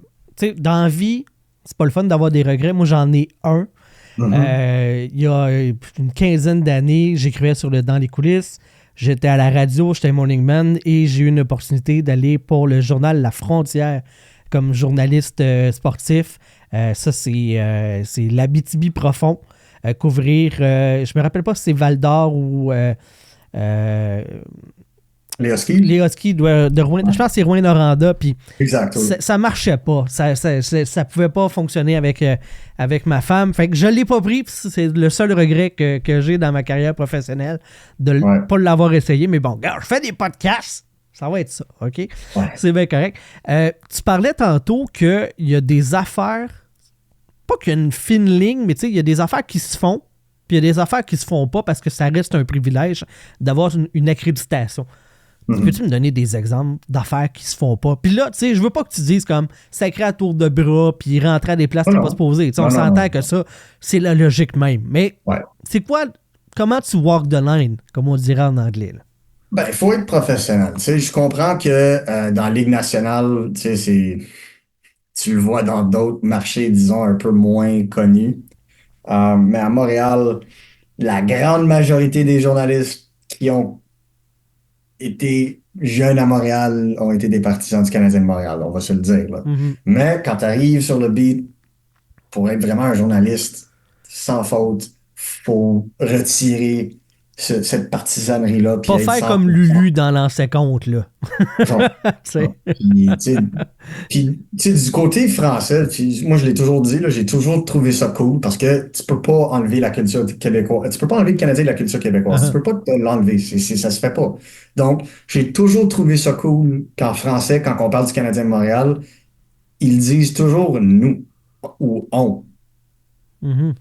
dans la vie, c'est pas le fun d'avoir des regrets. Moi, j'en ai un. Il y a une quinzaine d'années, j'écrivais dans les coulisses. J'étais à la radio, j'étais morning man et j'ai eu une opportunité d'aller pour le journal La Frontière comme journaliste sportif. Ça, c'est l'Abitibi profond. Couvrir, je me rappelle pas si c'est Val-d'Or ou les Huskies? Les Huskies de Rouen. Je pense que c'est Rouyn-Noranda. Puis exact. Oui. Ça marchait pas. Ça pouvait pas fonctionner avec ma femme. Fait que je l'ai pas pris. C'est le seul regret que j'ai dans ma carrière professionnelle de ne pas l'avoir essayé. Mais bon, regarde, je fais des podcasts. Ça va être ça, OK? Ouais. C'est bien correct. Tu parlais tantôt qu'il y a des affaires, pas qu'il y a une fine ligne, mais tu sais, il y a des affaires qui se font, puis il y a des affaires qui se font pas parce que ça reste un privilège d'avoir une accréditation. Peux-tu me donner des exemples d'affaires qui se font pas? Puis là, tu sais, je veux pas que tu dises comme sacré à tour de bras puis rentrer à des places qui ne pas se poser. On s'entend que ça, c'est la logique même. Mais c'est quoi, comment tu walk the line, comme on dirait en anglais? Là? Ben, il faut être professionnel. Tu sais, je comprends que dans la Ligue nationale, tu sais, tu le vois dans d'autres marchés, disons, un peu moins connus. Mais à Montréal, la grande majorité des journalistes qui ont été jeunes à Montréal ont été des partisans du Canadien de Montréal, on va se le dire. Là. Mais quand tu arrives sur le beat, pour être vraiment un journaliste sans faute, faut retirer cette partisanerie-là. Pas faire comme Lulu dans l'ancien compte, là. Puis, du côté français, moi, je l'ai toujours dit, là, j'ai toujours trouvé ça cool parce que tu peux pas enlever la culture québécoise. Tu peux pas enlever le Canadien de la culture québécoise. Tu peux pas l'enlever. Ça se fait pas. Donc, j'ai toujours trouvé ça cool qu'en français, quand on parle du Canadien de Montréal, ils disent toujours nous ou on.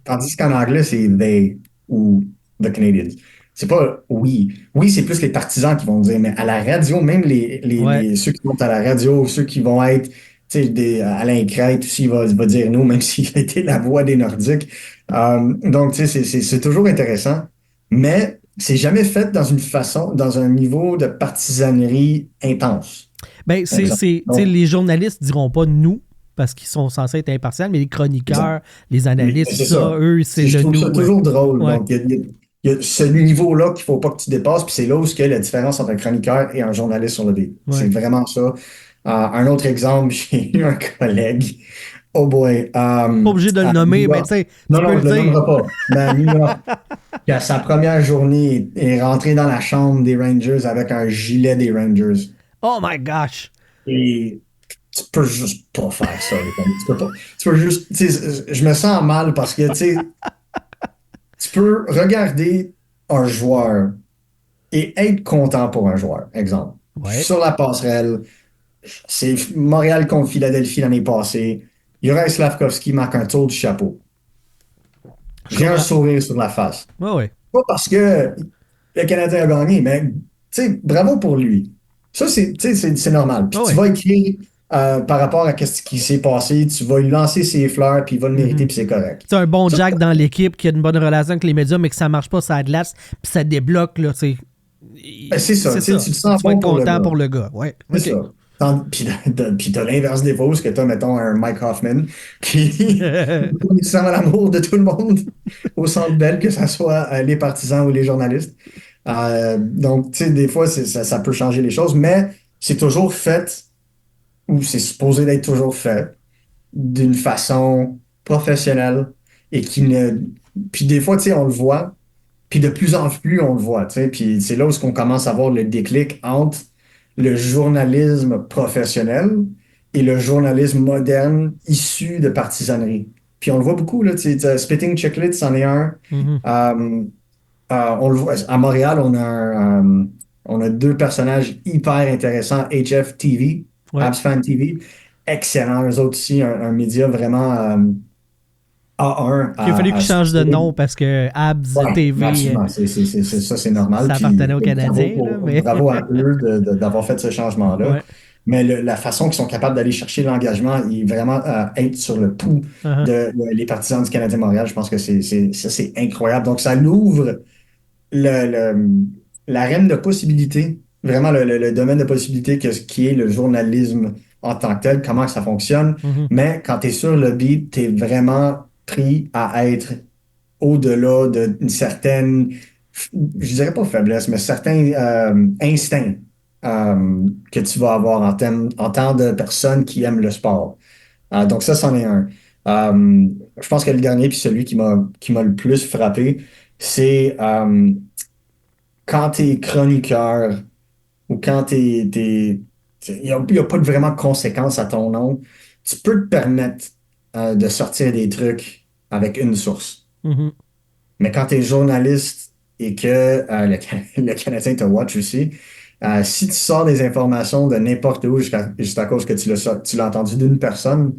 Tandis qu'en anglais, c'est they ou the Canadians. C'est pas oui. Oui, c'est plus les partisans qui vont dire, mais à la radio, même ceux qui vont à la radio, ceux qui vont être, tu sais, Alain Crête aussi, il va dire nous, même s'il a été la voix des Nordiques. Donc, tu sais, c'est toujours intéressant, mais c'est jamais fait dans un niveau de partisanerie intense. Ben, les journalistes diront pas nous, parce qu'ils sont censés être impartials, mais les chroniqueurs, les analystes, eux, c'est le nous. Je trouve ça toujours drôle. Ouais. Donc, il y a ce niveau-là qu'il faut pas que tu dépasses, puis c'est là où il y a la différence entre un chroniqueur et un journaliste sur le beat. Ouais. C'est vraiment ça. Un autre exemple, j'ai eu un collègue. Oh boy. Pas obligé de le nommer, mais tu sais, Non, tu peux non, je le le dire. nommerai pas. Mais à New York, qui à sa première journée est rentré dans la chambre des Rangers avec un gilet des Rangers. Oh my gosh! Et tu peux juste pas faire ça, les amis. Tu peux pas. Tu peux juste. Tu sais, je me sens mal parce que, tu sais, tu peux regarder un joueur et être content pour un joueur. Exemple. Ouais. Sur la passerelle, c'est Montréal contre Philadelphie l'année passée. Juraj Slavkovski marque un tour du chapeau. J'ai un sourire sur la face. Ouais, ouais. Pas parce que le Canadien a gagné, mais tu sais, bravo pour lui. Ça, c'est, tu sais, c'est normal. Puis Ah tu ouais. vas écrire par rapport à ce qui s'est passé, tu vas lui lancer ses fleurs, puis il va le mériter, puis c'est correct. C'est un bon Ça, Jack dans l'équipe qui a une bonne relation avec les médias, mais que ça marche pas sur la glace, puis ça débloque, là, tu sais. Ben, c'est ça. Tu sais, tu te sens Tu vas bon être pour le content gars. pour le gars. Ouais. C'est Ok. ça. Puis t'as l'inverse des fausses, que t'as, mettons, un Mike Hoffman qui sent l'amour de tout le monde au Centre Bell, que ce soit les partisans ou les journalistes. Donc, tu sais, des fois, ça peut changer les choses, mais c'est toujours fait, ou c'est supposé d'être toujours fait, d'une façon professionnelle et qui ne... Puis des fois, tu sais, on le voit, puis de plus en plus, on le voit, tu sais, puis c'est là où on commence à voir le déclic entre le journalisme professionnel et le journalisme moderne issu de partisanerie. Puis on le voit beaucoup, là, tu sais, Spitting Chicklets, c'en est un. Mhm. On le voit, à Montréal, on a deux personnages hyper intéressants, HF TV, Ouais. Habs Fan TV, excellent, eux autres aussi, un média vraiment A1. Il a fallu qu'il change de suivre. nom parce que Abs Ouais, TV, absolument. Ça, c'est normal. ça Puis, appartenait aux bravo, Canadiens, là, mais... bravo à eux d'avoir fait ce changement-là. Ouais. Mais la façon qu'ils sont capables d'aller chercher l'engagement et vraiment être sur le pouls Uh-huh. les partisans du Canadien Montréal, je pense que c'est incroyable. Donc, ça l'ouvre l'arène de possibilités, vraiment le domaine de possibilités qui est le journalisme en tant que tel, comment ça fonctionne. Mhm. Mais quand tu es sur le beat, tu es vraiment pris à être au-delà d'une certaine, je dirais pas faiblesse, mais certains instincts que tu vas avoir en tant de personne qui aime le sport. Donc ça, c'en est un. Je pense que le dernier, puis celui qui m'a le plus frappé, c'est quand tu es chroniqueur ou quand il n'y a pas vraiment de conséquences à ton nom, tu peux te permettre de sortir des trucs avec une source. Mhm. Mais quand tu es journaliste et que le Canadien te watch aussi, si tu sors des informations de n'importe où juste à cause que tu l'as entendu d'une personne,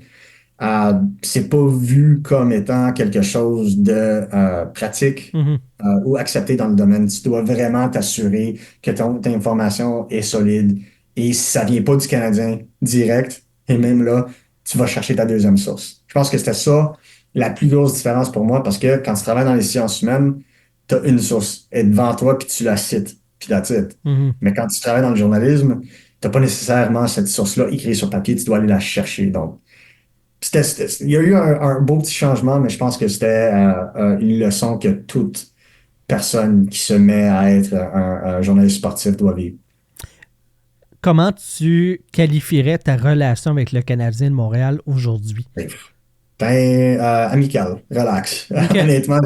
c'est pas vu comme étant quelque chose de pratique Mhm. ou accepté dans le domaine. Tu dois vraiment t'assurer que ton information est solide et si ça vient pas du Canadien direct, et même là, tu vas chercher ta deuxième source. Je pense que c'était ça la plus grosse différence pour moi parce que quand tu travailles dans les sciences humaines, tu as une source, elle est devant toi puis tu la cites, puis that's it. Mhm. Mais quand tu travailles dans le journalisme, tu n'as pas nécessairement cette source-là écrite sur papier, tu dois aller la chercher. Donc, il y a eu un beau petit changement, mais je pense que c'était une leçon que toute personne qui se met à être un journaliste sportif doit vivre. Comment tu qualifierais ta relation avec le Canadien de Montréal aujourd'hui? Amical, relax. Honnêtement,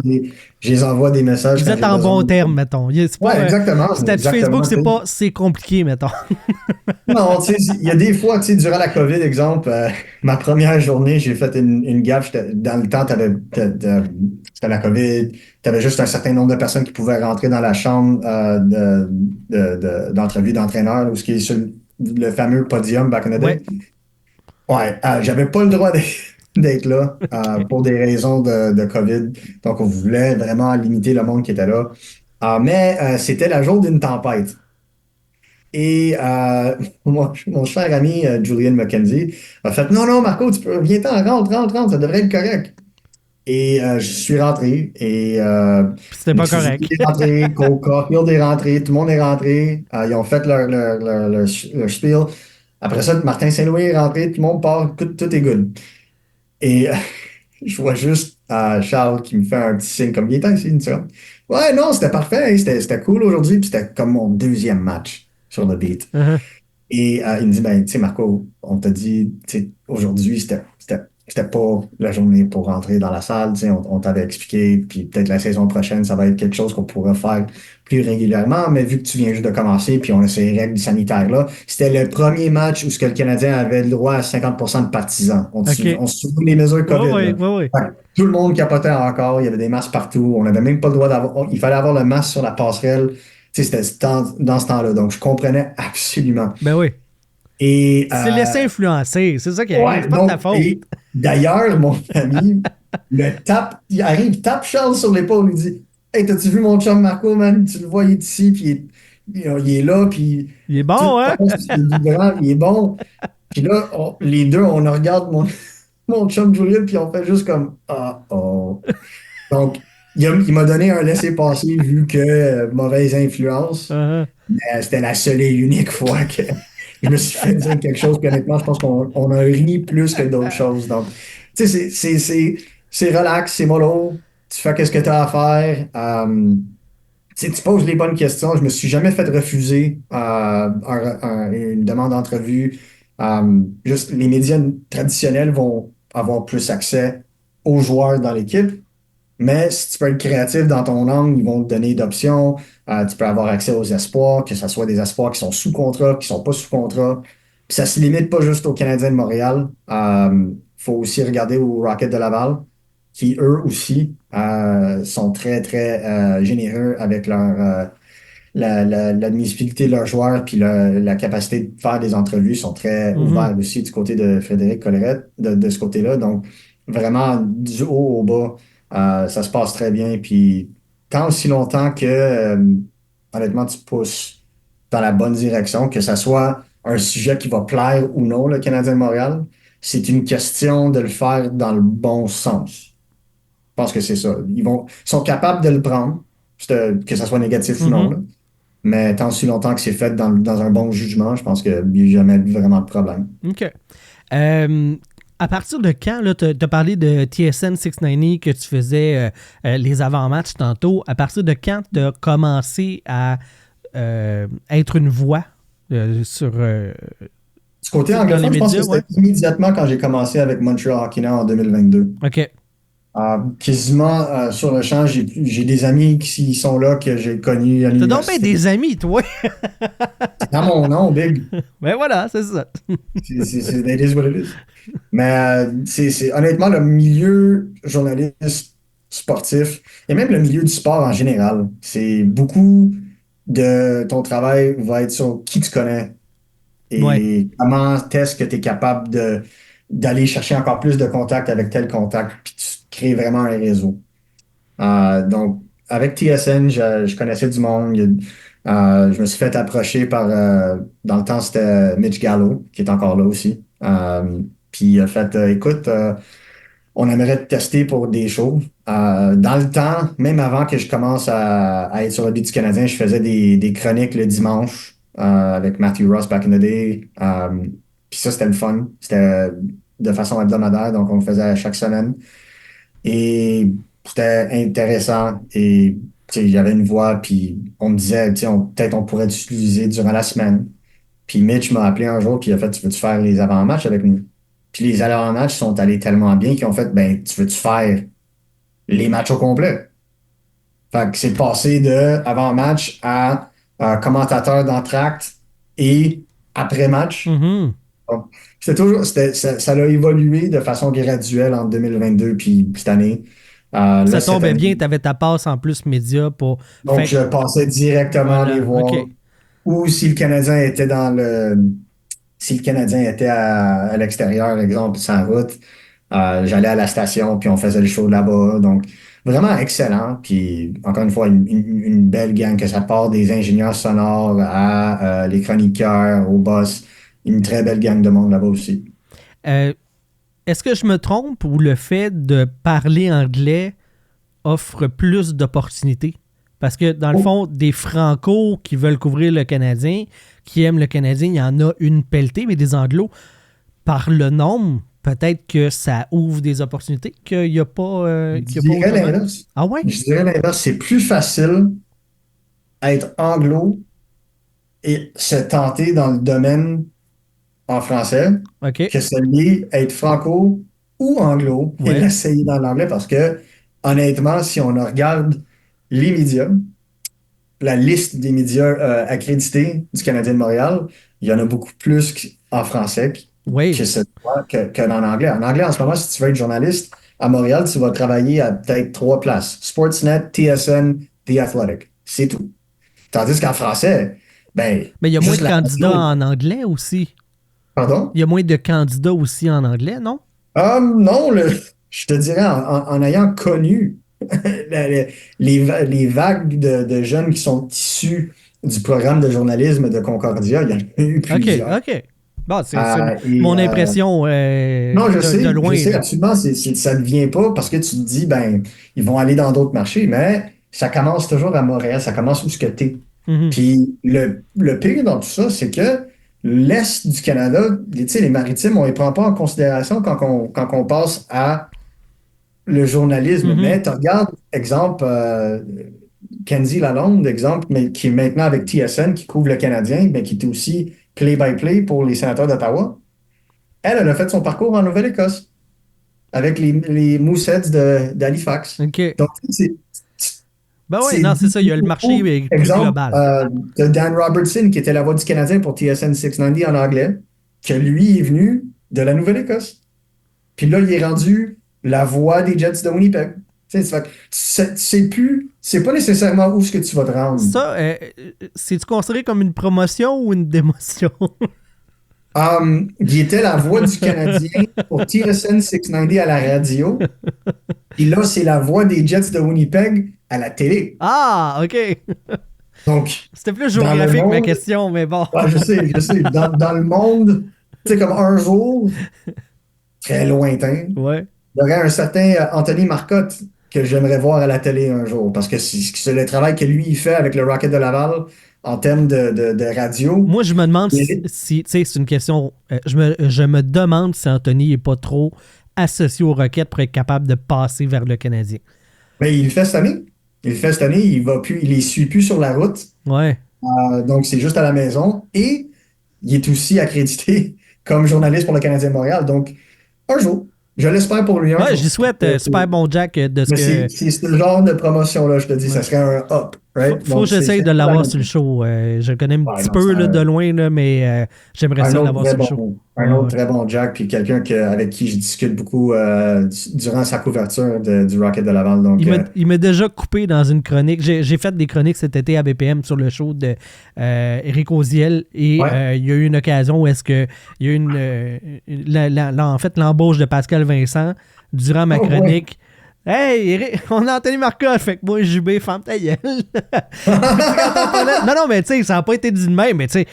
je les envoie des messages. Vous quand êtes j'ai en besoin bon de- terme, mettons. C'est pas, Ouais, exactement. statut exactement, Facebook, tu sais. c'est compliqué, mettons. Non, tu sais, il y a des fois, tu sais, durant la COVID, exemple, ma première journée, j'ai fait une gaffe. Dans le temps, c'était la COVID, tu avais juste un certain nombre de personnes qui pouvaient rentrer dans la chambre d'entrevue d'entraîneur, ou ce qui est sur le fameux podium back in the day. Ouais, j'avais pas le droit d'être là pour des raisons de COVID. Donc, on voulait vraiment limiter le monde qui était là. Mais c'était la jour d'une tempête. Et mon cher ami Julian McKenzie a fait non, non, Marco, viens-t'en, rentre, ça devrait être correct. Et je suis rentré et C'était pas Suzuki correct. est rentré, Caulfield est rentré, tout le monde est rentré. Ils ont fait leur spiel. Après ça, Martin Saint-Louis est rentré, tout le monde part, tout est good. Et je vois juste Charles qui me fait un petit signe comme il est ici une seconde. Ouais, non, c'était parfait. Hein. C'était cool aujourd'hui. Puis c'était comme mon deuxième match sur le beat. Uh-huh. Et il me dit, ben, tu sais, Marco, on t'a dit, tu sais, aujourd'hui, c'était pas la journée pour rentrer dans la salle. Tu sais, on t'avait expliqué. Puis peut-être la saison prochaine, ça va être quelque chose qu'on pourra faire plus régulièrement. Mais vu que tu viens juste de commencer, puis on a ces règles sanitaires-là, c'était le premier match où ce que le Canadien avait le droit à 50% de partisans. On OK. se souvient des mesures COVID. Ouais, Là. ouais, ouais. Fait que tout le monde capotait encore. Il y avait des masques partout. On n'avait même pas le droit d'avoir. Il fallait avoir le masque sur la passerelle. Tu sais, dans ce temps-là. Donc, je comprenais absolument. Ben oui. Et, Tu t'es laissé influencer. C'est ça qui arrive. ouais, C'est pas de ta faute. et d'ailleurs, mon ami il arrive, il tape Charles sur l'épaule, il dit, hey, t'as-tu vu mon chum Marco, man? Tu le vois, il est ici, puis il est là, puis Il est tout bon, hein? passe, puis il est vibrant, il est bon. Puis là, les deux, on regarde mon chum Julien, puis on fait juste comme, ah, oh. Donc, il m'a donné un laissez-passer vu que mauvaise influence. Uh-huh. C'était la seule et unique fois que je me suis fait dire quelque chose. Puis honnêtement, je pense qu'on a ri plus que d'autres choses. Donc, tu sais, c'est relax, c'est mollo. Tu fais ce que tu as à faire. Tu sais, tu poses les bonnes questions. Je me suis jamais fait refuser une demande d'entrevue. Juste, les médias traditionnels vont avoir plus accès aux joueurs dans l'équipe. Mais si tu peux être créatif dans ton angle, ils vont te donner d'options. Tu peux avoir accès aux espoirs, que ce soit des espoirs qui sont sous contrat, qui sont pas sous contrat. Puis ça se limite pas juste aux Canadiens de Montréal. Faut aussi regarder aux Rockets de Laval, qui eux aussi sont très, très généreux avec l'admissibilité de leurs joueurs, puis la capacité de faire des entrevues sont très ouverts aussi du côté de Frédéric Collerette, de ce côté-là. Donc, vraiment, du haut au bas. Ça se passe très bien. Puis, tant aussi longtemps que, honnêtement, tu pousses dans la bonne direction, que ça soit un sujet qui va plaire ou non, le Canadien de Montréal, c'est une question de le faire dans le bon sens. Je pense que c'est ça. Ils sont capables de le prendre, que ça soit négatif ou non. Là. Mais tant aussi longtemps que c'est fait dans un bon jugement, je pense qu'il n'y a jamais vraiment de problème. OK. À partir de quand, tu as parlé de TSN 690 que tu faisais les avant-matchs tantôt. À partir de quand tu as commencé à être une voix sur. Du côté anglophone, je pense que c'était immédiatement quand j'ai commencé avec Montreal Hockey Now en 2022. OK. Quasiment sur le champ, j'ai des amis qui sont là, que j'ai connus à l'université. T'as donc bien des amis, toi! C'est dans mon nom, Big. Ben voilà, c'est ça. C'est it is what it is. Mais c'est honnêtement le milieu journaliste sportif et même le milieu du sport en général. C'est beaucoup de ton travail va être sur qui tu connais et comment est-ce que tu es capable d'aller chercher encore plus de contacts avec tel contact, puis tu crées vraiment un réseau. Donc, avec TSN, je connaissais du monde. Je me suis fait approcher par, dans le temps, c'était Mitch Gallo, qui est encore là aussi. Puis il a fait, écoute, on aimerait te tester pour des shows. Dans le temps, même avant que je commence à être sur le beat du Canadien, je faisais des chroniques le dimanche avec Matthew Ross back in the day. Puis ça, c'était le fun. C'était de façon hebdomadaire, donc on le faisait chaque semaine. Et c'était intéressant. Et il y avait une voix, puis on me disait, peut-être on pourrait l'utiliser durant la semaine. Puis Mitch m'a appelé un jour, puis il a fait, tu veux-tu faire les avant-matchs avec nous? Puis les avant-matchs sont allés tellement bien qu'ils ont fait, ben, tu veux-tu faire les matchs au complet? Fait que c'est passé de avant-match à commentateur d'entracte et après-match. Mm-hmm. Donc, ça a évolué de façon graduelle en 2022 puis cette année. Ça tombait bien, tu avais ta passe en plus média pour. Donc, je passais directement les voir. Okay. Ou si le Canadien était si le Canadien était à l'extérieur, exemple, sans route, j'allais à la station, puis on faisait le show là-bas. Donc, vraiment excellent. Puis, encore une fois, une belle gang, que ça part des ingénieurs sonores à les chroniqueurs, au boss. Une très belle gang de monde là-bas aussi. Est-ce que je me trompe ou le fait de parler anglais offre plus d'opportunités? Parce que, dans le fond, des Franco qui veulent couvrir le Canadien, qui aiment le Canadien, il y en a une pelletée, mais des Anglos, par le nombre, peut-être que ça ouvre des opportunités qu'il n'y a pas. Je qu'il y a pas dirais autrement. l'inverse. Ah ouais? Je dirais l'inverse. C'est plus facile être anglo et se tenter dans le domaine en français OK. que celui être franco ou anglo et Ouais. l'essayer dans l'anglais parce que, honnêtement, si on regarde les médias, la liste des médias accrédités du Canadien de Montréal, il y en a beaucoup plus en français Oui. que en anglais. En anglais, en ce moment, si tu veux être journaliste à Montréal, tu vas travailler à peut-être 3 places. Sportsnet, TSN, The Athletic. C'est tout. Tandis qu'en français, ben, Mais il y a moins juste de la candidats radio. en anglais aussi. Pardon? Il y a moins de candidats aussi en anglais, non? Non, je te dirais, en ayant connu les vagues de jeunes qui sont issus du programme de journalisme de Concordia, il y en a eu OK, plusieurs. OK. Bon, c'est Et, mon impression non, de loin. je sais Là. absolument, ça ne vient pas parce que tu te dis, ben, ils vont aller dans d'autres marchés, mais ça commence toujours à Montréal, ça commence où ce que t'es. Mhm. Puis le pire dans tout ça, c'est que l'Est du Canada, tu sais, les maritimes, on ne les prend pas en considération quand on passe à le journalisme. Mhm. Mais tu regardes, exemple, Kenzie Lalonde, exemple, mais qui est maintenant avec TSN, qui couvre le Canadien, mais qui était aussi play-by-play pour les sénateurs d'Ottawa. Elle a fait son parcours en Nouvelle-Écosse avec les Mooseheads d'Halifax. OK. Donc, c'est Ben oui, non, c'est ça. Il y a le marché plus exemple, global. de Dan Robertson, qui était la voix du Canadien pour TSN 690 en anglais, que lui est venu de la Nouvelle-Écosse. Puis là, il est rendu la voix des Jets de Winnipeg. Tu sais plus, c'est pas nécessairement où ce que tu vas te rendre. Ça, c'est-tu considéré comme une promotion ou une démotion? Il était la voix du Canadien pour TSN 690 à la radio. Puis là, c'est la voix des Jets de Winnipeg à la télé. Ah, OK. Donc, C'était plus dans le géographique ma monde- question, mais bon. ouais, je sais. Dans le monde, tu sais, comme un jour, très lointain, Ouais. il y aurait un certain Anthony Marcotte que j'aimerais voir à la télé un jour. Parce que c'est le travail que lui, il fait avec le Rocket de Laval en termes de radio. Moi, je me demande Mais- si tu sais, c'est une question. Je me demande si Anthony n'est pas trop associé aux Rockets pour être capable de passer vers le Canadien. Mais il le fait cette année. Il les suit plus sur la route. Ouais. Donc, c'est juste à la maison. Et il est aussi accrédité comme journaliste pour le Canadien de Montréal. Donc, un jour, je l'espère pour lui. Ouais, je lui souhaite super bon Jack de ce Mais que. c'est ce genre de promotion-là, je te dis, Ouais. ça serait un up, right? Faut Donc, que j'essaye c'est de l'avoir la- sur le show. Je le connais un Ouais, petit non, peu c'est là, un- de loin, là, mais j'aimerais ça l'avoir sur le show. Un Ouais, autre ouais. très bon Jack, puis quelqu'un avec qui je discute beaucoup durant sa couverture du Rocket de Laval. Donc, Il m'a déjà coupé dans une chronique. J'ai fait des chroniques cet été à BPM sur le show de Éric Oziel et Ouais. il y a eu une occasion où est-ce que il y a eu en fait l'embauche de Pascal Vincent durant ma Oh, ouais. chronique. Hey, Éric, on a Anthony Marcotte, fait que moi, JB, ferme ta gueule. Non, mais tu sais, ça n'a pas été dit de même, mais tu sais,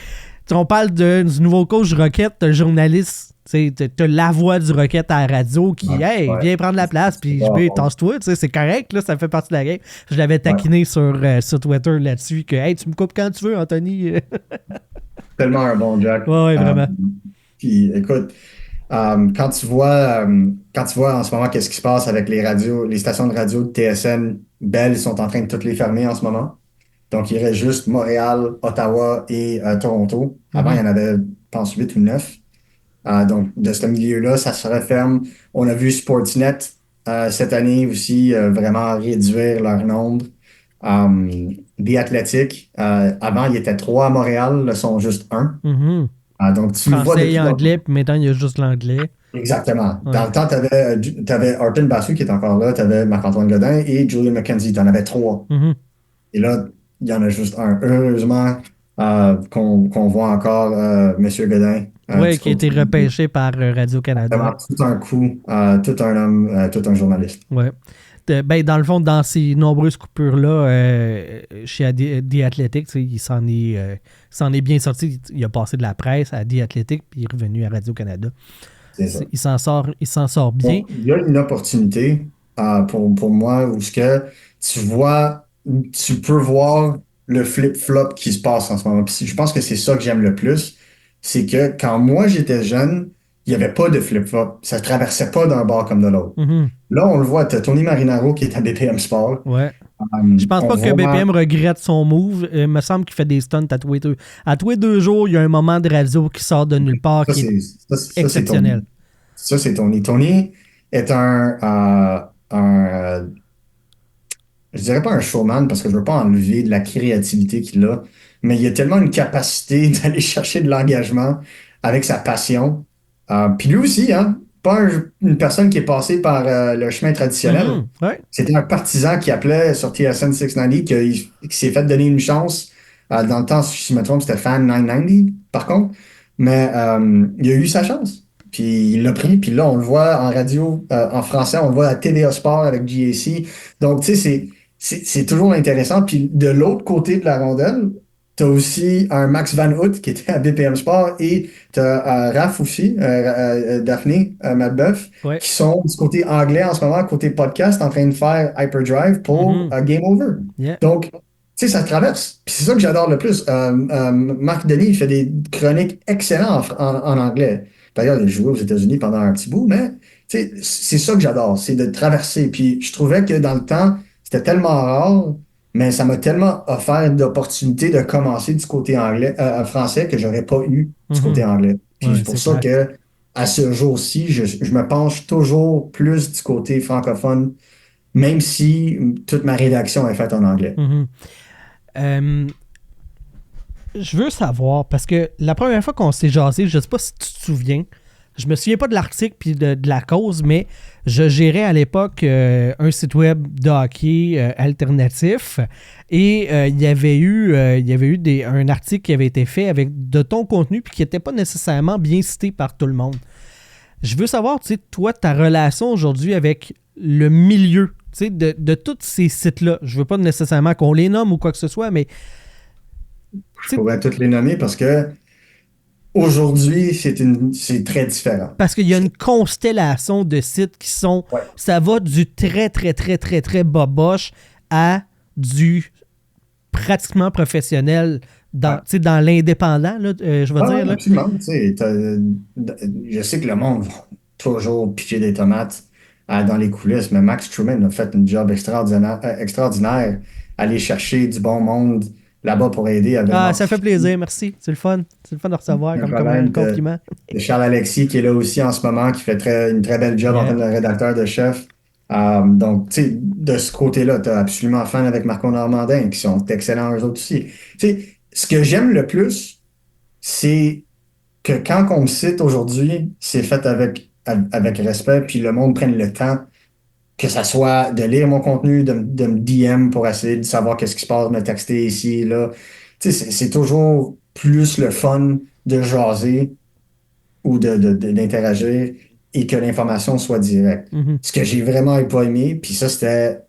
on parle du nouveau coach Rocket, t'as le journaliste, tu sais, t'as la voix du Rocket à la radio qui, Ouais, hey, ouais. viens prendre la place, puis Ouais, JB, ouais. tasse-toi, tu sais, c'est correct, là, ça fait partie de la game. Je l'avais taquiné sur Twitter là-dessus, que, hey, tu me coupes quand tu veux, Anthony. tellement un bon Jack. Ouais, vraiment. Puis, écoute, quand tu vois en ce moment qu'est-ce qui se passe avec les radios, les stations de radio de TSN, Bell, ils sont en train de toutes les fermer en ce moment. Donc, il reste juste Montréal, Ottawa et Toronto. Avant, il y en avait, je pense, 8 ou 9. Donc, de ce milieu-là, ça se referme. On a vu Sportsnet cette année aussi vraiment réduire leur nombre. The Athletic, avant, il y était 3 à Montréal, là, sont juste 1. Mhm. Donc, tu le vois Français depuis et longtemps. anglais, puis maintenant, il y a juste l'anglais. Exactement. Ouais. Dans le temps, tu avais Arpin Basu qui est encore là, tu avais Marc-Antoine Godin et Julian McKenzie. Tu en avais 3. Mhm. Et là, il y en a juste un. Heureusement qu'on voit encore M. Godin. Oui, qui a été repêché par Radio-Canada. Vraiment, tout un coup, tout un homme, tout un journaliste. Ouais. Ben, dans le fond, dans ces nombreuses coupures-là, chez The Athletic, tu sais, il s'en est bien sorti. Il a passé de la presse à The Athletic, puis il est revenu à Radio-Canada. C'est ça. Il s'en sort bien. Bon, il y a une opportunité pour moi où ce que tu peux voir le flip-flop qui se passe en ce moment. Puis je pense que c'est ça que j'aime le plus. C'est que quand moi j'étais jeune, il n'y avait pas de flip-flop. Ça ne traversait pas d'un bord comme de l'autre. Mhm. Là, on le voit, tu as Tony Marinaro qui est à BPM Sport. Ouais. Je pense On pas que voit- BPM regrette son move. Il me semble qu'il fait des stunts à tous les 2 jours, il y a un moment de radio qui sort de nulle part Ça, qui est c'est exceptionnel. Tony. Ça, c'est Tony. Tony est je dirais pas un showman parce que je veux pas enlever de la créativité qu'il a, mais il a tellement une capacité d'aller chercher de l'engagement avec sa passion. Puis lui aussi, hein, pas une personne qui est passée par le chemin traditionnel. Mhm. Ouais. C'était un partisan qui appelait sur TSN 690, qui s'est fait donner une chance. Dans le temps, si je me trompe, c'était Fan 990, par contre. Mais il a eu sa chance. Puis il l'a pris. Puis là, on le voit en radio, en français, on le voit à TVA Sport avec GAC. Donc, tu sais, c'est toujours intéressant. Puis de l'autre côté de la rondelle, tu as aussi un Max Van Hout qui était à BPM Sport et tu as Raph aussi, Daphné Mabeuf, Ouais. qui sont du côté anglais en ce moment, côté podcast, en train de faire Hyperdrive pour Mhm. Game Over. Yeah. Donc, tu sais, ça traverse. Puis c'est ça que j'adore le plus. Marc Denis, il fait des chroniques excellentes en anglais. D'ailleurs, il a joué aux États-Unis pendant un petit bout, mais tu sais, c'est ça que j'adore, c'est de traverser. Puis je trouvais que dans le temps, c'était tellement rare, mais ça m'a tellement offert d'opportunités de commencer du côté anglais, français que j'aurais pas eu du côté Mhm. anglais. Puis Ouais, c'est pour c'est ça clair. que à ce jour-ci, je me penche toujours plus du côté francophone, même si toute ma rédaction est faite en anglais. Mhm. Euh, je veux savoir, parce que la première fois qu'on s'est jasé, je sais pas si tu te souviens, je me souviens pas de l'article puis de la cause, mais je gérais à l'époque un site web de hockey alternatif et il y avait eu un article qui avait été fait avec de ton contenu puis qui n'était pas nécessairement bien cité par tout le monde. Je veux savoir, tu sais, toi, ta relation aujourd'hui avec le milieu, tu sais, de tous ces sites-là. Je veux pas nécessairement qu'on les nomme ou quoi que ce soit, mais Je pourrais toutes les nommer parce que aujourd'hui, c'est très différent. parce qu'il y a une constellation de sites qui sont... Ouais. Ça va du très, très, très, très, très boboche à du pratiquement professionnel dans, Ouais. tu sais, dans l'indépendant, là, je vais dire. Là. Absolument. Tu sais, je sais que le monde va toujours piquer des tomates dans les coulisses, mais Max Truman a fait un job extraordinaire, aller chercher du bon monde là-bas pour aider à Ah, ça fait démocratiser plaisir, merci. C'est le fun. C'est le fun de recevoir un comme problème compliment. de Charles Alexis qui est là aussi en ce moment, qui fait une très belle job en Yeah. tant que rédacteur de chef. Donc, tu sais, de ce côté-là, tu as absolument fan avec Marco Normandin, qui sont excellents eux autres aussi. Tu sais, ce que j'aime le plus, c'est que quand on me cite aujourd'hui, c'est fait avec respect, puis le monde prenne le temps, que ça soit de lire mon contenu, de me DM pour essayer de savoir qu'est-ce qui se passe, me texter ici, là. Tu sais, c'est toujours plus le fun de jaser ou d'interagir et que l'information soit directe. Mhm. Ce que j'ai vraiment pas aimé, puis ça, c'était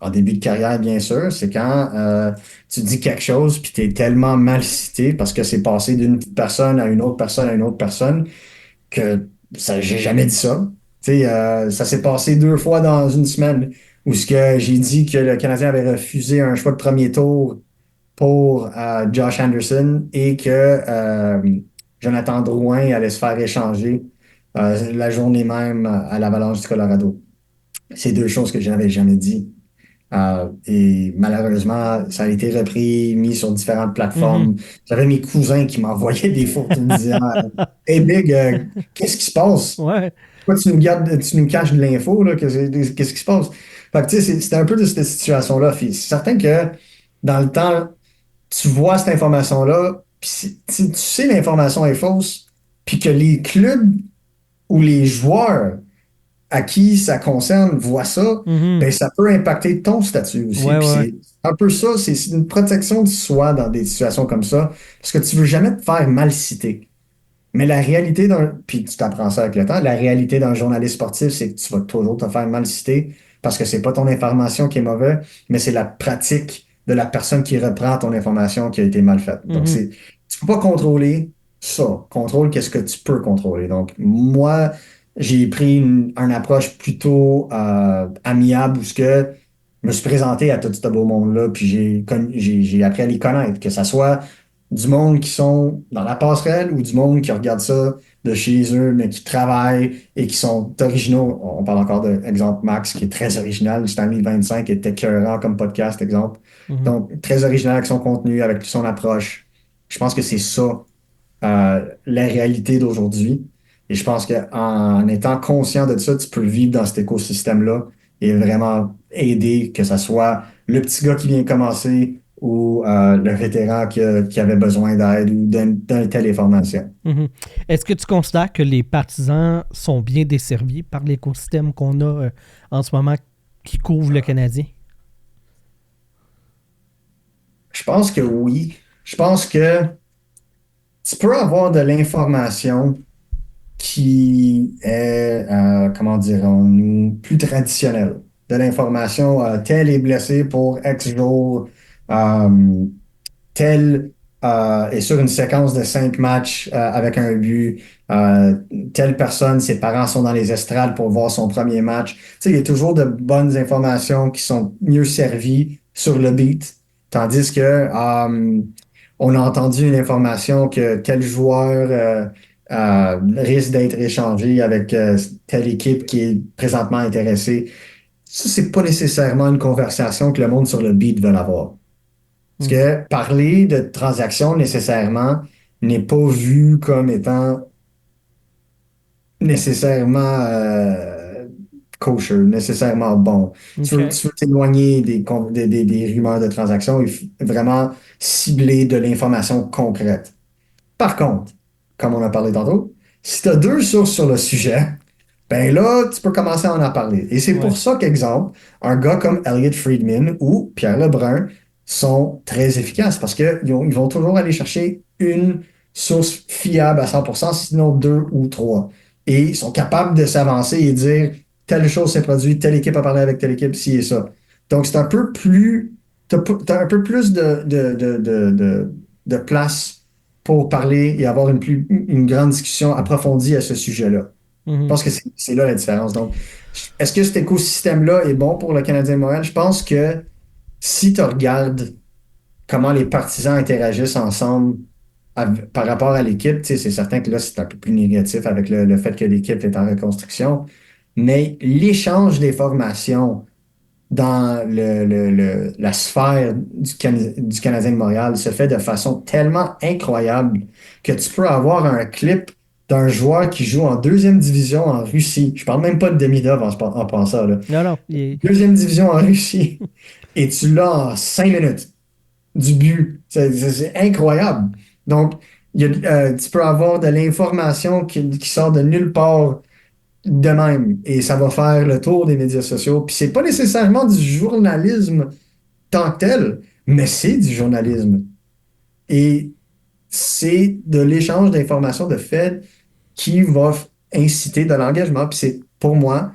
en début de carrière, bien sûr, c'est quand tu dis quelque chose puis tu es tellement mal cité parce que c'est passé d'une personne à une autre personne à une autre personne que ça, j'ai jamais dit ça. Tu sais, ça s'est passé 2 fois dans une semaine où ce que j'ai dit que le Canadien avait refusé un choix de premier tour pour Josh Anderson et que Jonathan Drouin allait se faire échanger la journée même à l'Avalanche du Colorado. C'est 2 choses que je n'avais jamais dit. Et malheureusement, ça a été repris, mis sur différentes plateformes. Mhm. J'avais mes cousins qui m'envoyaient des photos disant Hey Big, qu'est-ce qui se passe? Ouais. Pourquoi tu nous caches de l'info, là? Qu'est-ce qui se passe? Fait que, tu sais, c'était un peu de cette situation-là. Puis c'est certain que dans le temps, tu vois cette information-là, puis si tu sais l'information est fausse, puis que les clubs ou les joueurs à qui ça concerne voient ça, Mhm. ben ça peut impacter ton statut aussi. Ouais, Puis ouais. c'est un peu ça, c'est une protection de soi dans des situations comme ça, parce que tu veux jamais te faire mal citer. Mais la réalité puis tu t'apprends ça avec le temps, la réalité d'un journaliste sportif, c'est que tu vas toujours te faire mal citer parce que c'est pas ton information qui est mauvaise, mais c'est la pratique de la personne qui reprend ton information qui a été mal faite. Donc, Mhm. tu peux pas contrôler ça. Contrôle qu'est-ce que tu peux contrôler. Donc, moi, j'ai pris une approche plutôt amiable où ce que je me suis présenté à tout ce beau monde-là, puis j'ai appris à les connaître, que ça soit du monde qui sont dans la passerelle ou du monde qui regarde ça de chez eux, mais qui travaillent et qui sont originaux. On parle encore d'exemple Max, qui est très original. Stanley 25 était écœurant comme podcast, exemple. Mhm. Donc, très original avec son contenu, avec son approche. Je pense que c'est ça, la réalité d'aujourd'hui. Et je pense qu'en étant conscient de ça, tu peux vivre dans cet écosystème-là et vraiment aider, que ce soit le petit gars qui vient commencer ou le vétéran qui avait besoin d'aide ou d'une telle information. Mhm. Est-ce que tu considères que les partisans sont bien desservis par l'écosystème qu'on a en ce moment qui couvre le Canadien? Je pense que oui. Je pense que tu peux avoir de l'information qui est, comment dirons-nous, plus traditionnelle. De l'information, tel est blessé pour X jours, euh, tel est sur une séquence de 5 matchs avec un but, euh, telle personne, ses parents sont dans les estrades pour voir son premier match. Tu sais, il y a toujours de bonnes informations qui sont mieux servies sur le beat, tandis que on a entendu une information que tel joueur risque d'être échangé avec telle équipe qui est présentement intéressée. Ça, c'est pas nécessairement une conversation que le monde sur le beat veut avoir. Parce Mhm. que parler de transaction nécessairement n'est pas vu comme étant nécessairement kosher, nécessairement bon. OK. Tu veux t'éloigner des rumeurs de transaction et vraiment cibler de l'information concrète. Par contre, comme on a parlé tantôt, si tu as 2 sources sur le sujet, ben là, tu peux commencer à en parler. Et c'est Ouais. pour ça qu'exemple, un gars comme Elliot Friedman ou Pierre Lebrun sont très efficaces parce qu'ils vont toujours aller chercher une source fiable à 100%, sinon 2 ou 3. Et ils sont capables de s'avancer et dire telle chose s'est produite, telle équipe a parlé avec telle équipe, ci et ça. Donc, c'est un peu plus, t'as un peu plus de place pour parler et avoir une grande discussion approfondie à ce sujet-là. Je Mhm. pense que c'est là la différence. Donc, est-ce que cet écosystème-là est bon pour le Canadien de Montréal? Je pense que si tu regardes comment les partisans interagissent ensemble par rapport à l'équipe, tu sais, c'est certain que là, c'est un peu plus négatif avec le fait que l'équipe est en reconstruction. Mais l'échange des formations dans la sphère du Canadien de Montréal se fait de façon tellement incroyable que tu peux avoir un clip d'un joueur qui joue en deuxième division en Russie. Je parle même pas de Demidov en pensant, là. Non, non. Deuxième division en Russie. Et tu l'as en 5 minutes du but. C'est incroyable. Donc, tu peux avoir de l'information qui sort de nulle part de même. Et ça va faire le tour des médias sociaux. Puis c'est pas nécessairement du journalisme tant que tel, mais c'est du journalisme. Et c'est de l'échange d'informations de fait qui va inciter de l'engagement. Puis c'est, pour moi,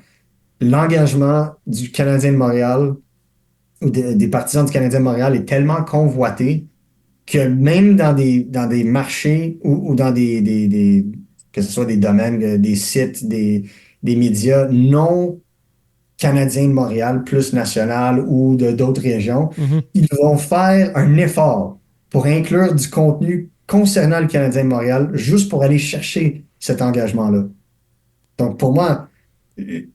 l'engagement du Canadien de Montréal ou des partisans du Canadien de Montréal est tellement convoité que même dans des marchés ou dans que ce soit des domaines, des sites, des médias non canadiens de Montréal, plus national ou de d'autres régions, Mhm. ils vont faire un effort pour inclure du contenu concernant le Canadien de Montréal juste pour aller chercher cet engagement-là. Donc, pour moi,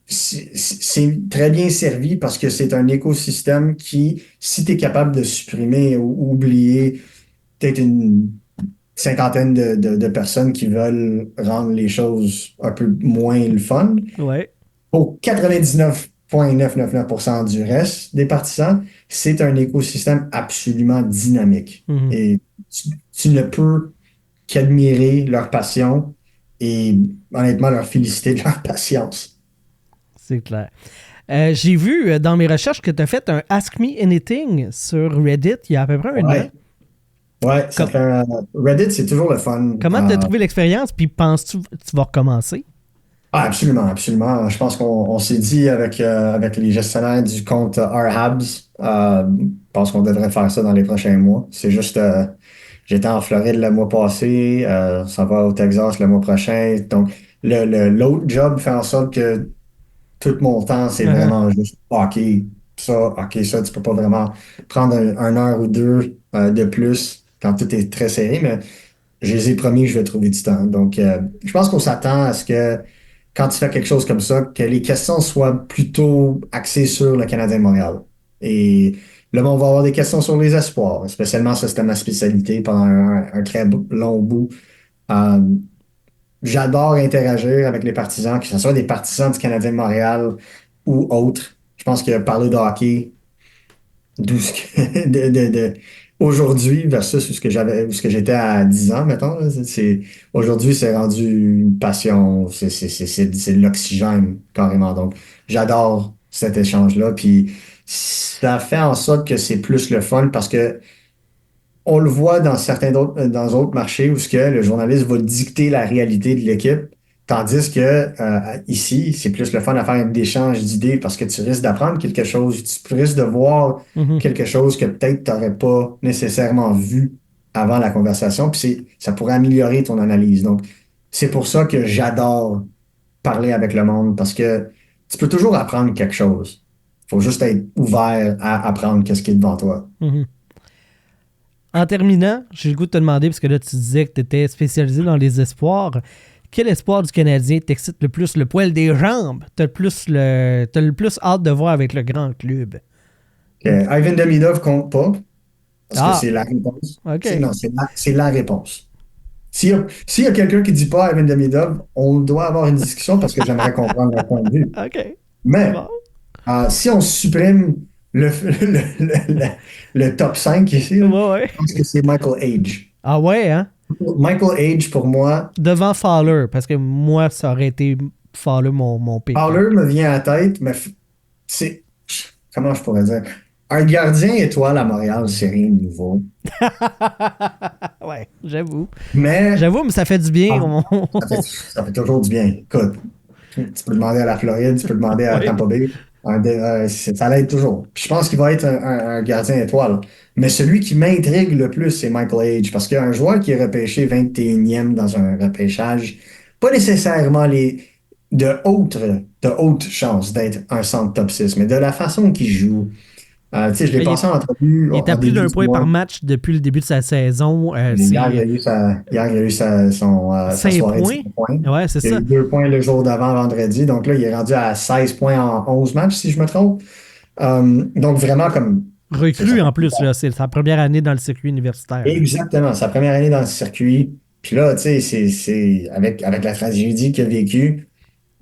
c'est très bien servi parce que c'est un écosystème qui, si tu es capable de supprimer ou oublier peut-être une cinquantaine de personnes qui veulent rendre les choses un peu moins le fun, Ouais. pour 99,999% du reste des partisans, c'est un écosystème absolument dynamique. Mhm. Et tu ne peux qu'admirer leur passion et honnêtement leur féliciter de leur patience. C'est clair. J'ai vu dans mes recherches que tu as fait un Ask Me Anything sur Reddit il y a à peu près un an. Ouais, ouais, ça Com- fait Reddit, c'est toujours le fun. Comment tu as trouvé l'expérience? Puis penses-tu que tu vas recommencer? Absolument, absolument. Je pense qu'on s'est dit avec les gestionnaires du compte RHabs, je pense qu'on devrait faire ça dans les prochains mois. C'est juste, j'étais en Floride le mois passé, ça va au Texas le mois prochain. Donc, l'autre job fait en sorte que tout mon temps, c'est Uh-huh. vraiment juste OK, ça, tu peux pas vraiment prendre 1 heure ou 2 de plus quand tout est très serré, mais je les ai promis que je vais trouver du temps. Donc, je pense qu'on s'attend à ce que quand tu fais quelque chose comme ça, que les questions soient plutôt axées sur le Canadien de Montréal. Et là, on va avoir des questions sur les espoirs. Spécialement, ça, c'était ma spécialité pendant un très long bout. Euh, J'adore interagir avec les partisans, que ce soit des partisans du Canadien de Montréal ou autres. Je pense que parler de hockey, d'où ce que, aujourd'hui versus où ce que j'étais à 10 ans, mettons, là, aujourd'hui, c'est rendu une passion, c'est de l'oxygène, carrément. Donc, j'adore cet échange-là. Puis, ça fait en sorte que c'est plus le fun parce que on le voit dans dans d'autres marchés où ce que le journaliste va dicter la réalité de l'équipe, tandis que ici, c'est plus le fun à faire un échange d'idées parce que tu risques d'apprendre quelque chose, tu risques de voir Mhm. quelque chose que peut-être tu n'aurais pas nécessairement vu avant la conversation, puis ça pourrait améliorer ton analyse. Donc, c'est pour ça que j'adore parler avec le monde parce que tu peux toujours apprendre quelque chose. Il faut juste être ouvert à apprendre qu'est-ce qui est devant toi. Mhm. En terminant, j'ai le goût de te demander, parce que là, tu disais que tu étais spécialisé dans les espoirs. Quel espoir du Canadien t'excite le plus le poil des jambes? T'as le plus hâte de voir avec le grand club? Ivan Demidov compte pas. Parce que Ah, c'est la réponse. OK. Non, c'est la réponse. S'il y a quelqu'un qui dit pas Ivan Demidov, on doit avoir une discussion parce que j'aimerais comprendre leur point de vue. OK. C'est Mais bon. si on supprime le top 5 ici, là, Ouais, ouais. je pense que c'est Michael Age. Ah ouais, hein? Michael Age, pour moi, Devant Fowler, parce que moi, ça aurait été Fowler mon pick. Fowler me vient à la tête, mais c'est. Comment je pourrais dire? Un gardien étoile à Montréal, c'est rien de nouveau. Ouais, j'avoue. Mais J'avoue, mais ça fait du bien. ah, ça fait toujours du bien. Écoute, tu peux demander à la Floride, tu peux demander à Ouais. Tampa Bay. Ça l'aide toujours. Puis je pense qu'il va être un gardien étoile. Mais celui qui m'intrigue le plus, c'est Michael Age. Parce qu'un joueur qui est repêché 21e dans un repêchage, pas nécessairement de hautes chances d'être un centre top 6, mais de la façon qu'il joue. Tu sais, je l'ai Mais passé en entrevue il est en à plus début d'un du point par mois. match depuis le début de sa saison. Hier, il C'est a eu sa 5 soirée de points. 5 points. Ouais, c'est Il a ça. eu 2 points le jour d'avant, vendredi. Donc là, il est rendu à 16 points en 11 matchs, si je me trompe. Donc vraiment comme... c'est ça. Recru en plus, là. C'est sa première année dans le circuit universitaire. Exactement. Sa première année dans le circuit. Puis là, tu sais, c'est avec la tragédie qu'il a vécue,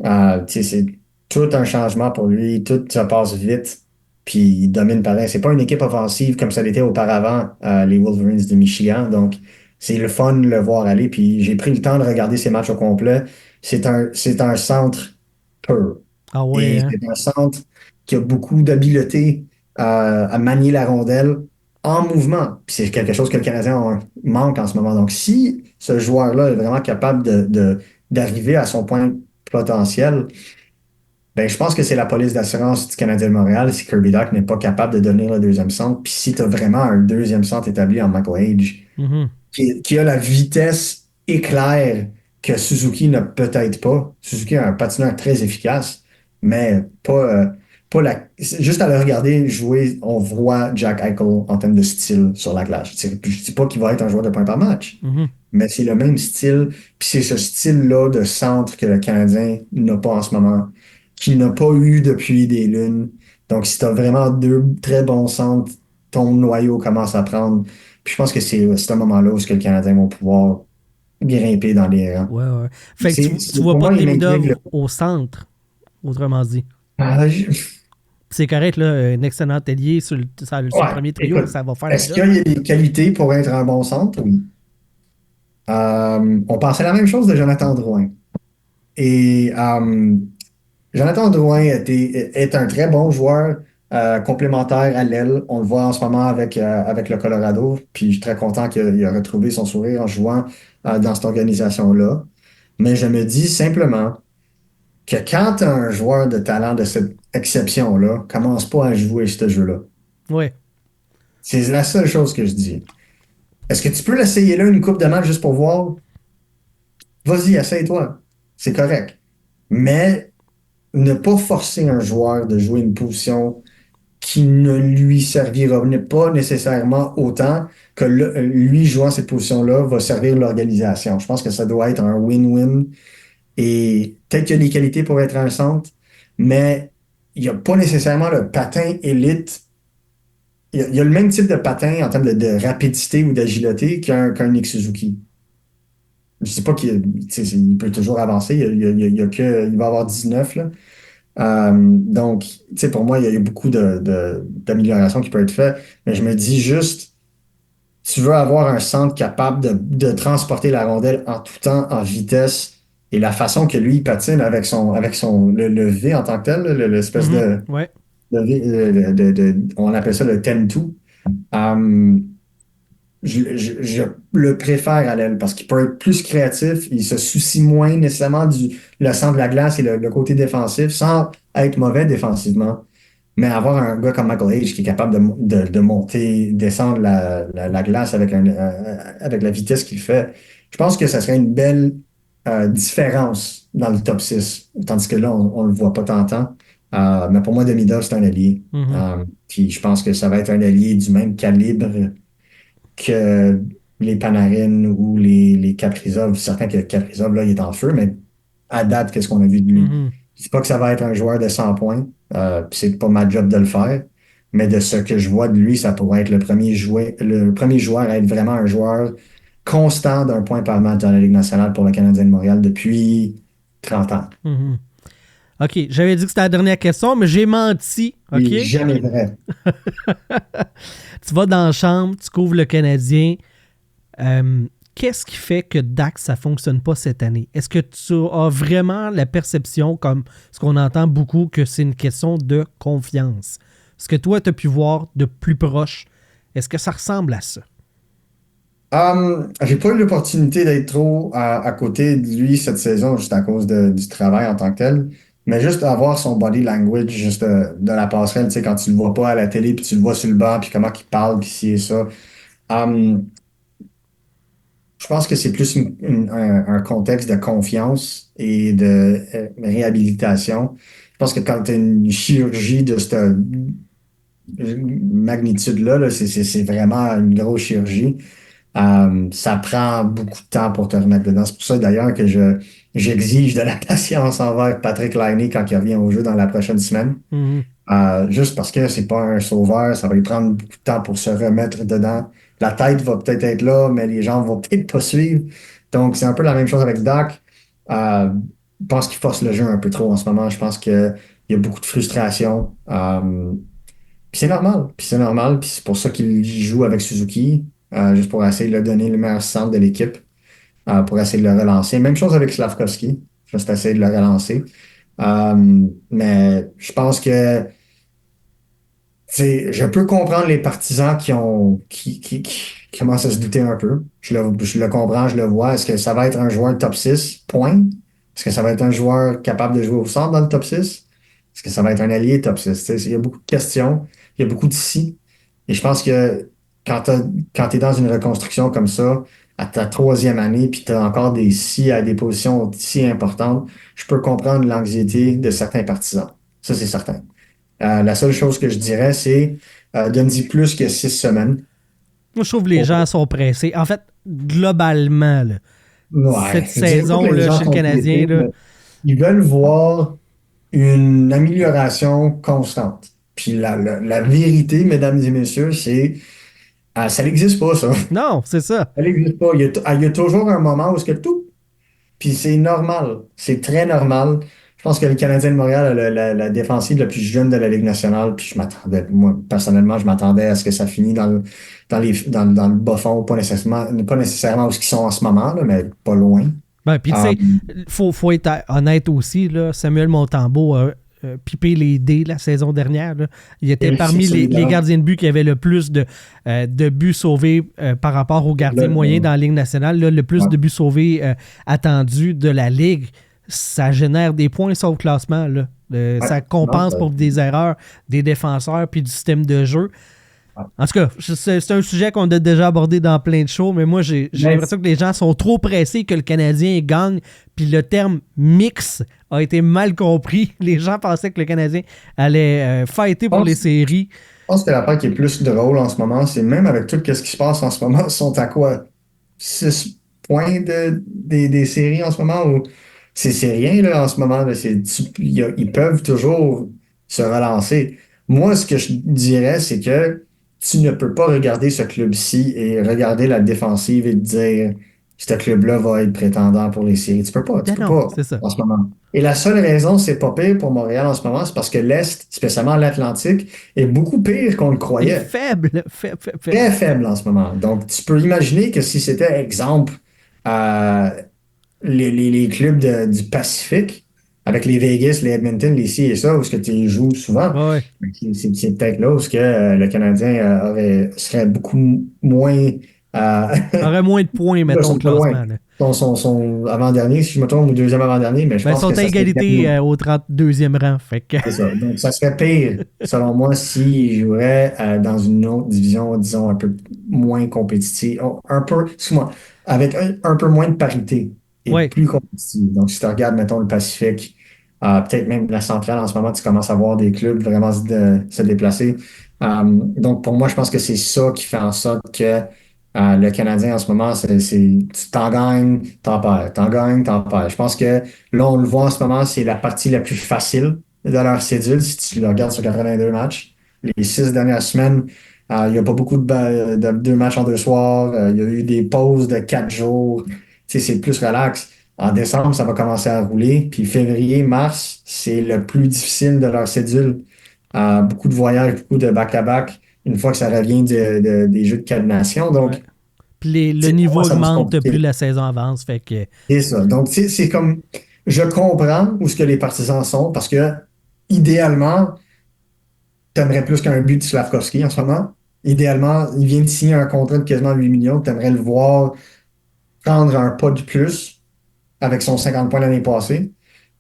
tu sais, c'est tout un changement pour lui. Tout se passe vite. Puis il domine pareil. C'est pas une équipe offensive comme ça l'était auparavant, les Wolverines de Michigan. Donc, c'est le fun de le voir aller. Puis j'ai pris le temps de regarder ses matchs au complet. C'est un centre pur. Ah ouais, Et hein? c'est un centre qui a beaucoup d'habileté à manier la rondelle en mouvement. Puis c'est quelque chose que le Canadien manque en ce moment. Donc, si ce joueur-là est vraiment capable d'arriver à son point potentiel, ben, je pense que c'est la police d'assurance du Canadien de Montréal si Kirby Dach n'est pas capable de devenir le deuxième centre. Puis si tu as vraiment un deuxième centre établi en Michael Age, Mhm. qui a la vitesse éclair que Suzuki n'a peut-être pas. Suzuki a un patineur très efficace, mais pas juste à le regarder jouer, on voit Jack Eichel en termes de style sur la glace. Je ne dis pas qu'il va être un joueur de points par match, Mhm. mais c'est le même style. Puis c'est ce style-là de centre que le Canadien n'a pas en ce moment, qu'il n'a pas eu depuis des lunes. Donc, si tu as vraiment deux très bons centres, ton noyau commence à prendre. Puis je pense que c'est ce moment-là où ce que le Canadien va pouvoir grimper dans les rangs. Ouais, ouais. Fait que tu vois Pour pas moi, de il m'intrigue. Demidov au centre, autrement dit. Ah, C'est correct, là, un excellent allié sur le ouais, premier trio, écoute, ça va faire le est-ce job. qu'il y a des qualités pour être un bon centre? Oui. On pensait la même chose de Jonathan Drouin. Et Jonathan Drouin est un très bon joueur complémentaire à l'aile. On le voit en ce moment avec le Colorado. Puis je suis très content qu'il a retrouvé son sourire en jouant dans cette organisation-là. Mais je me dis simplement que quand tu as un joueur de talent de cette exception-là, commence pas à jouer ce jeu-là. Ouais. C'est la seule chose que je dis. Est-ce que tu peux l'essayer là une coupe de match juste pour voir? Vas-y, essaye-toi. C'est correct. Mais ne pas forcer un joueur de jouer une position qui ne lui servira pas nécessairement autant que lui jouant cette position-là va servir l'organisation. Je pense que ça doit être un win-win. Et peut-être qu'il y a des qualités pour être un centre, mais il n'y a pas nécessairement le patin élite. Il y a le même type de patin en termes de rapidité ou d'agilité qu'un Nick Suzuki. Je ne sais pas il peut toujours avancer. Il va avoir 19 là. Donc, pour moi, il y a beaucoup d'améliorations qui peuvent être faites. Mais je me dis juste, tu veux avoir un centre capable de transporter la rondelle en tout temps, en vitesse, et la façon que lui, il patine avec le V en tant que tel, l'espèce Ouais. on appelle ça le 10-2. Je le préfère à l'aile parce qu'il peut être plus créatif, il se soucie moins nécessairement le centre de la glace et le côté défensif sans être mauvais défensivement. Mais avoir un gars comme Michael H qui est capable de monter, descendre la glace avec la vitesse qu'il fait, je pense que ça serait une belle différence dans le top 6. Tandis que là, on le voit pas tant. Mais pour moi, Demidov, c'est un allié. Puis je pense que ça va être un allié du même calibre que les Panarin ou les Kaprizov. Certain que Kaprizov, là, il est en feu, mais à date, qu'est-ce qu'on a vu de lui? Je dis pas que ça va être un joueur de 100 points, puis c'est pas ma job de le faire, mais de ce que je vois de lui, ça pourrait être le premier joueur à être vraiment un joueur constant d'un point par match dans la Ligue nationale pour le Canadien de Montréal depuis 30 ans. OK, j'avais dit que c'était la dernière question, mais j'ai menti. OK? Oui, jamais vrai. Tu vas dans la chambre, tu couvres le Canadien. Qu'est-ce qui fait que Dax, ça ne fonctionne pas cette année? Est-ce que tu as vraiment la perception, comme ce qu'on entend beaucoup, que c'est une question de confiance? Ce que toi, tu as pu voir de plus proche, est-ce que ça ressemble à ça? J'ai pas eu l'opportunité d'être trop à côté de lui cette saison, juste à cause du travail en tant que tel. Mais juste avoir son body language, juste de la passerelle, tu sais, quand tu le vois pas à la télé, puis tu le vois sur le banc, puis comment il parle, puis ci et ça. Je pense que c'est plus un contexte de confiance et de réhabilitation. Je pense que quand tu as une chirurgie de cette magnitude-là, là, c'est vraiment une grosse chirurgie. Ça prend beaucoup de temps pour te remettre dedans. C'est pour ça d'ailleurs que j'exige de la patience envers Patrick Laine quand il revient au jeu dans la prochaine semaine. Juste parce que c'est pas un sauveur, ça va lui prendre beaucoup de temps pour se remettre dedans. La tête va peut-être être là, mais les jambes vont peut-être pas suivre. Donc, c'est un peu la même chose avec Doc. Je pense qu'il force le jeu un peu trop en ce moment. Je pense qu'il y a beaucoup de frustration. Puis c'est normal. Puis c'est pour ça qu'il joue avec Suzuki, juste pour essayer de lui donner le meilleur centre de l'équipe, pour essayer de le relancer. Même chose avec Slavkovski. Juste essayer de le relancer. Mais je pense que je peux comprendre les partisans qui commencent à se douter un peu. Je le comprends, je le vois. Est-ce que ça va être un joueur top 6? Point. Est-ce que ça va être un joueur capable de jouer au centre dans le top 6? Est-ce que ça va être un allié top 6? Il y a beaucoup de questions, il y a beaucoup de si. Et je pense que quand tu es dans une reconstruction comme ça, à ta 3e année, puis tu as encore des si à des positions si importantes, je peux comprendre l'anxiété de certains partisans. Ça, c'est certain. La seule chose que je dirais, c'est donne-y plus que 6 semaines. Moi, je trouve que les gens sont pressés. En fait, globalement, là, cette saison là, chez le Canadien, là, ils veulent voir une amélioration constante. Puis la vérité, mesdames et messieurs, c'est ça n'existe pas, ça. Non, c'est ça. Ça n'existe pas. Il y a toujours un moment où c'est que tout. Puis c'est normal. C'est très normal. Je pense que le Canadien de Montréal a la défensive la plus jeune de la Ligue nationale. Puis moi, personnellement, je m'attendais à ce que ça finisse dans le bas fond, pas nécessairement où ils sont en ce moment, là, mais pas loin. Ben, puis tu sais, faut être honnête aussi, là, Samuel Montembeault a pipé les dés la saison dernière. Là. Il était parmi les gardiens de but qui avaient le plus de buts sauvés par rapport aux gardiens moyens dans la Ligue nationale. Là, le plus de buts sauvés attendus de la Ligue. Ça génère des points sur le classement. Là. Ça compense pour des erreurs des défenseurs puis du système de jeu. En tout cas, c'est un sujet qu'on a déjà abordé dans plein de shows, mais moi, j'ai l'impression que les gens sont trop pressés que le Canadien gagne, puis le terme mix a été mal compris. Les gens pensaient que le Canadien allait fighter pour les séries. Je pense que la part qui est plus drôle en ce moment, c'est même avec tout ce qui se passe en ce moment, ils sont à quoi? 6 points des séries en ce moment? Ou c'est rien là, en ce moment. Là, ils peuvent toujours se relancer. Moi, ce que je dirais, c'est que tu ne peux pas regarder ce club-ci et regarder la défensive et te dire ce club-là va être prétendant pour les séries. Tu peux pas C'est ça. en ce moment. Et la seule raison, c'est pas pire pour Montréal en ce moment, c'est parce que l'Est, spécialement l'Atlantique, est beaucoup pire qu'on le croyait. Faible. Très faible en ce moment. Donc, tu peux imaginer que si c'était, exemple, les clubs du Pacifique, avec les Vegas, les Edmonton, les ci et ça, où ce que tu joues souvent, Ouais. c'est peut-être là où ce que le Canadien serait beaucoup moins... Aurait moins de points, mettons, au classement. Son avant-dernier, si je me trompe, ou deuxième avant-dernier, mais je pense ils sont que à égalité au 32e rang. Fait que... C'est ça. Donc, ça serait pire, selon moi, s'ils joueraient dans une autre division, disons, un peu moins compétitive, excuse-moi, avec un peu moins de parité et plus compétitive. Donc, si tu regardes, mettons, le Pacifique, peut-être même la centrale, en ce moment, tu commences à voir des clubs vraiment se déplacer. Donc, pour moi, je pense que c'est ça qui fait en sorte que le Canadien, en ce moment, tu t'en gagnes, t'en perds, t'en gagnes, t'en perds. Je pense que là, on le voit en ce moment, c'est la partie la plus facile de leur cédule, si tu le regardes sur 82 matchs. Les 6 dernières semaines, il n'y a pas beaucoup de 2 matchs en 2 soirs. Il y a eu des pauses de 4 jours. Tu sais, c'est plus relax. En décembre, ça va commencer à rouler. Puis février, mars, c'est le plus difficile de leur cédule. Beaucoup de voyages, beaucoup de back-à-back, une fois que ça revient des jeux de cadenation. Donc, puis le niveau augmente plus la saison avance. Fait que... C'est ça. Donc, c'est comme, je comprends où ce que les partisans sont parce que, idéalement, t'aimerais plus qu'un but de Slavkovski en ce moment. Idéalement, il vient de signer un contrat de quasiment 8 millions. T'aimerais le voir prendre un pas de plus avec son 50 points l'année passée.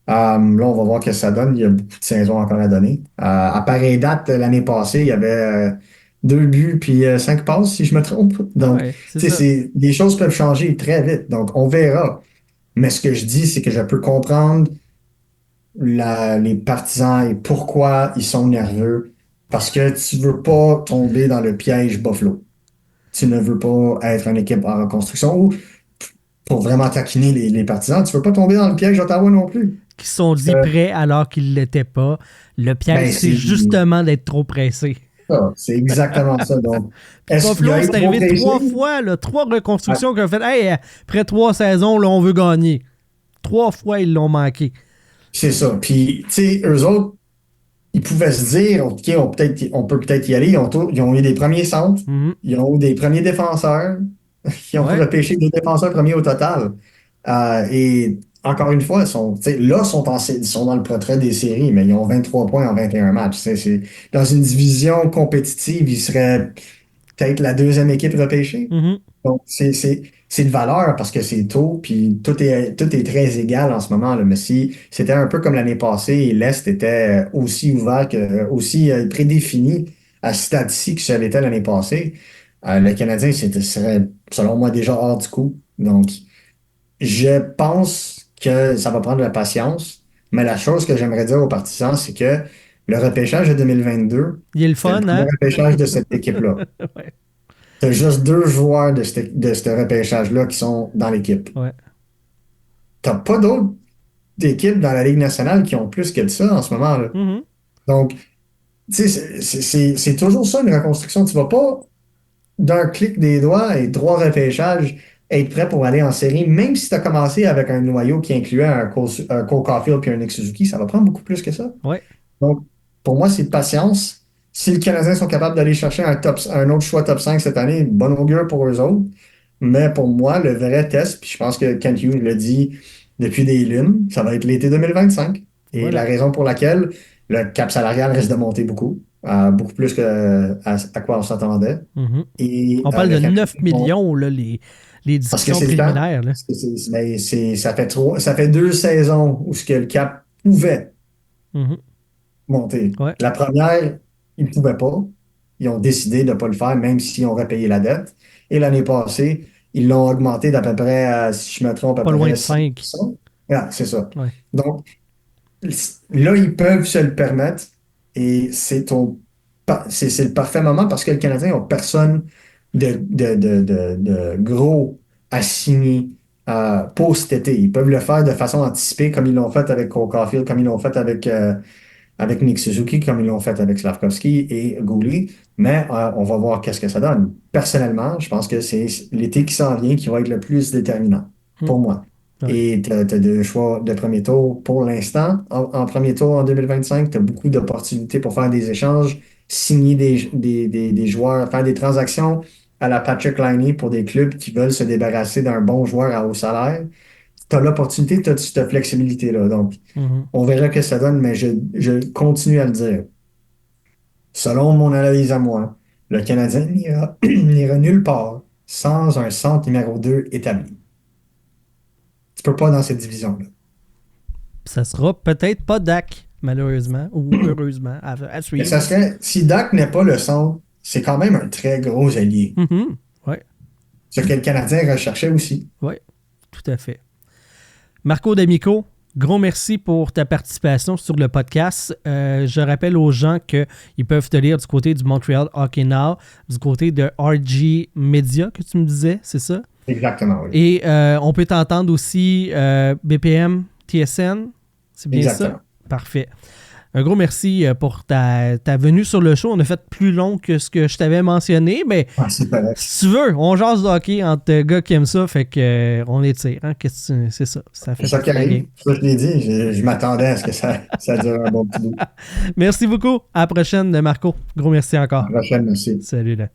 Là, on va voir ce que ça donne. Il y a beaucoup de saisons encore à donner. À pareille date, l'année passée, il y avait 2 buts puis 5 passes, si je me trompe. Donc, les choses peuvent changer très vite. Donc, on verra. Mais ce que je dis, c'est que je peux comprendre les partisans et pourquoi ils sont nerveux. Parce que tu veux pas tomber dans le piège Buffalo. Tu ne veux pas être une équipe en reconstruction ou pour vraiment taquiner les partisans, tu veux pas tomber dans le piège Ottawa non plus. Qui sont dit prêts alors qu'ils ne l'étaient pas. Le piège, c'est justement d'être trop pressé. C'est exactement ça. Donc, Buffalo, c'est arrivé 3 fois, 3 reconstructions qui ont fait hey, après 3 saisons, là, on veut gagner. 3 fois, ils l'ont manqué. C'est ça. Puis, tu sais, eux autres, ils pouvaient se dire, OK, on peut peut-être y aller. Ils ont eu des premiers centres, ils ont eu des premiers défenseurs, ils ont repêché 2 défenseurs premiers au total. Et encore une fois, ils sont dans le portrait des séries, mais ils ont 23 points en 21 matchs. Dans une division compétitive, ils seraient peut-être la 2e équipe repêchée. Donc, c'est de valeur parce que c'est tôt, puis tout est très égal en ce moment. Là. Mais si c'était un peu comme l'année passée et l'Est était aussi ouvert, aussi prédéfini à ce stade-ci que ça l'était l'année passée, le Canadien serait, selon moi, déjà hors du coup. Donc, je pense que ça va prendre de la patience, mais la chose que j'aimerais dire aux partisans, c'est que le repêchage de 2022, il est le fun, le repêchage de cette équipe-là. T'as juste 2 joueurs de ce repêchage-là qui sont dans l'équipe. T'as pas d'autres équipes dans la Ligue nationale qui ont plus que de ça en ce moment-là. Donc, tu sais, c'est toujours ça une reconstruction. Tu vas pas, d'un clic des doigts et 3 repêchages, être prêt pour aller en série, même si tu as commencé avec un noyau qui incluait un Cole Caulfield puis un Nick Suzuki, ça va prendre beaucoup plus que ça. Donc, pour moi, c'est de patience. Si les Canadiens sont capables d'aller chercher un autre choix top 5 cette année, bonne augure pour eux autres. Mais pour moi, le vrai test, puis je pense que Kent Hughes l'a dit depuis des lunes, ça va être l'été 2025. Et la raison pour laquelle le cap salarial risque de monter beaucoup, beaucoup plus à quoi on s'attendait. Et, on parle de 9 millions, là, les discussions préliminaires. Là. Ça fait 2 saisons où ce que le cap pouvait monter. La première, il ne pouvait pas. ils ont décidé de ne pas le faire, même s'ils ont repayé la dette. Et l'année passée, ils l'ont augmenté d'à peu près, si je me trompe, à Pas peu loin près de 5. 5%. Ah, c'est ça. Ouais. Donc, là, ils peuvent se le permettre et c'est le parfait moment parce que les Canadiens n'ont personne de gros à signer pour cet été. Ils peuvent le faire de façon anticipée comme ils l'ont fait avec Cole Caulfield, comme ils l'ont fait avec Nick Suzuki, comme ils l'ont fait avec Slavkovski et Goulet, mais on va voir qu'est-ce que ça donne. Personnellement, je pense que c'est l'été qui s'en vient qui va être le plus déterminant pour moi. Ouais. Et tu as deux choix de premier tour pour l'instant. En premier tour en 2025, tu as beaucoup d'opportunités pour faire des échanges, signer des joueurs, faire des transactions à la Patrick Laine pour des clubs qui veulent se débarrasser d'un bon joueur à haut salaire. Tu as l'opportunité, tu as cette flexibilité-là. Donc, on verra ce que ça donne, mais je continue à le dire. Selon mon analyse à moi, le Canadien n'ira nulle part sans un centre numéro 2 établi. Tu peux pas dans cette division-là. Ça sera peut-être pas Dak, malheureusement, ou heureusement, à suivre. Mais ça serait, si Dak n'est pas le centre, c'est quand même un très gros allié. Oui, Ce que le Canadien recherchait aussi. oui, tout à fait. Marco D'Amico, gros merci pour ta participation sur le podcast. Je rappelle aux gens qu'ils peuvent te lire du côté du Montreal Hockey Now, du côté de RG Media, que tu me disais, c'est ça? Exactement, oui. Et on peut t'entendre aussi BPM, TSN, c'est bien Exactement. ça? Parfait. Un gros merci pour ta venue sur le show. On a fait plus long que ce que je t'avais mentionné, mais C'est correct. si tu veux, on jase de hockey entre gars qui aiment ça, fait que on étire. Hein? C'est ça. Ça fait C'est ça qui partie de la game. arrive. Ça, je l'ai dit. Je m'attendais à ce que ça dure un bon petit bout. Merci beaucoup. À la prochaine, Marco. Gros merci encore. À la prochaine, merci. Salut là.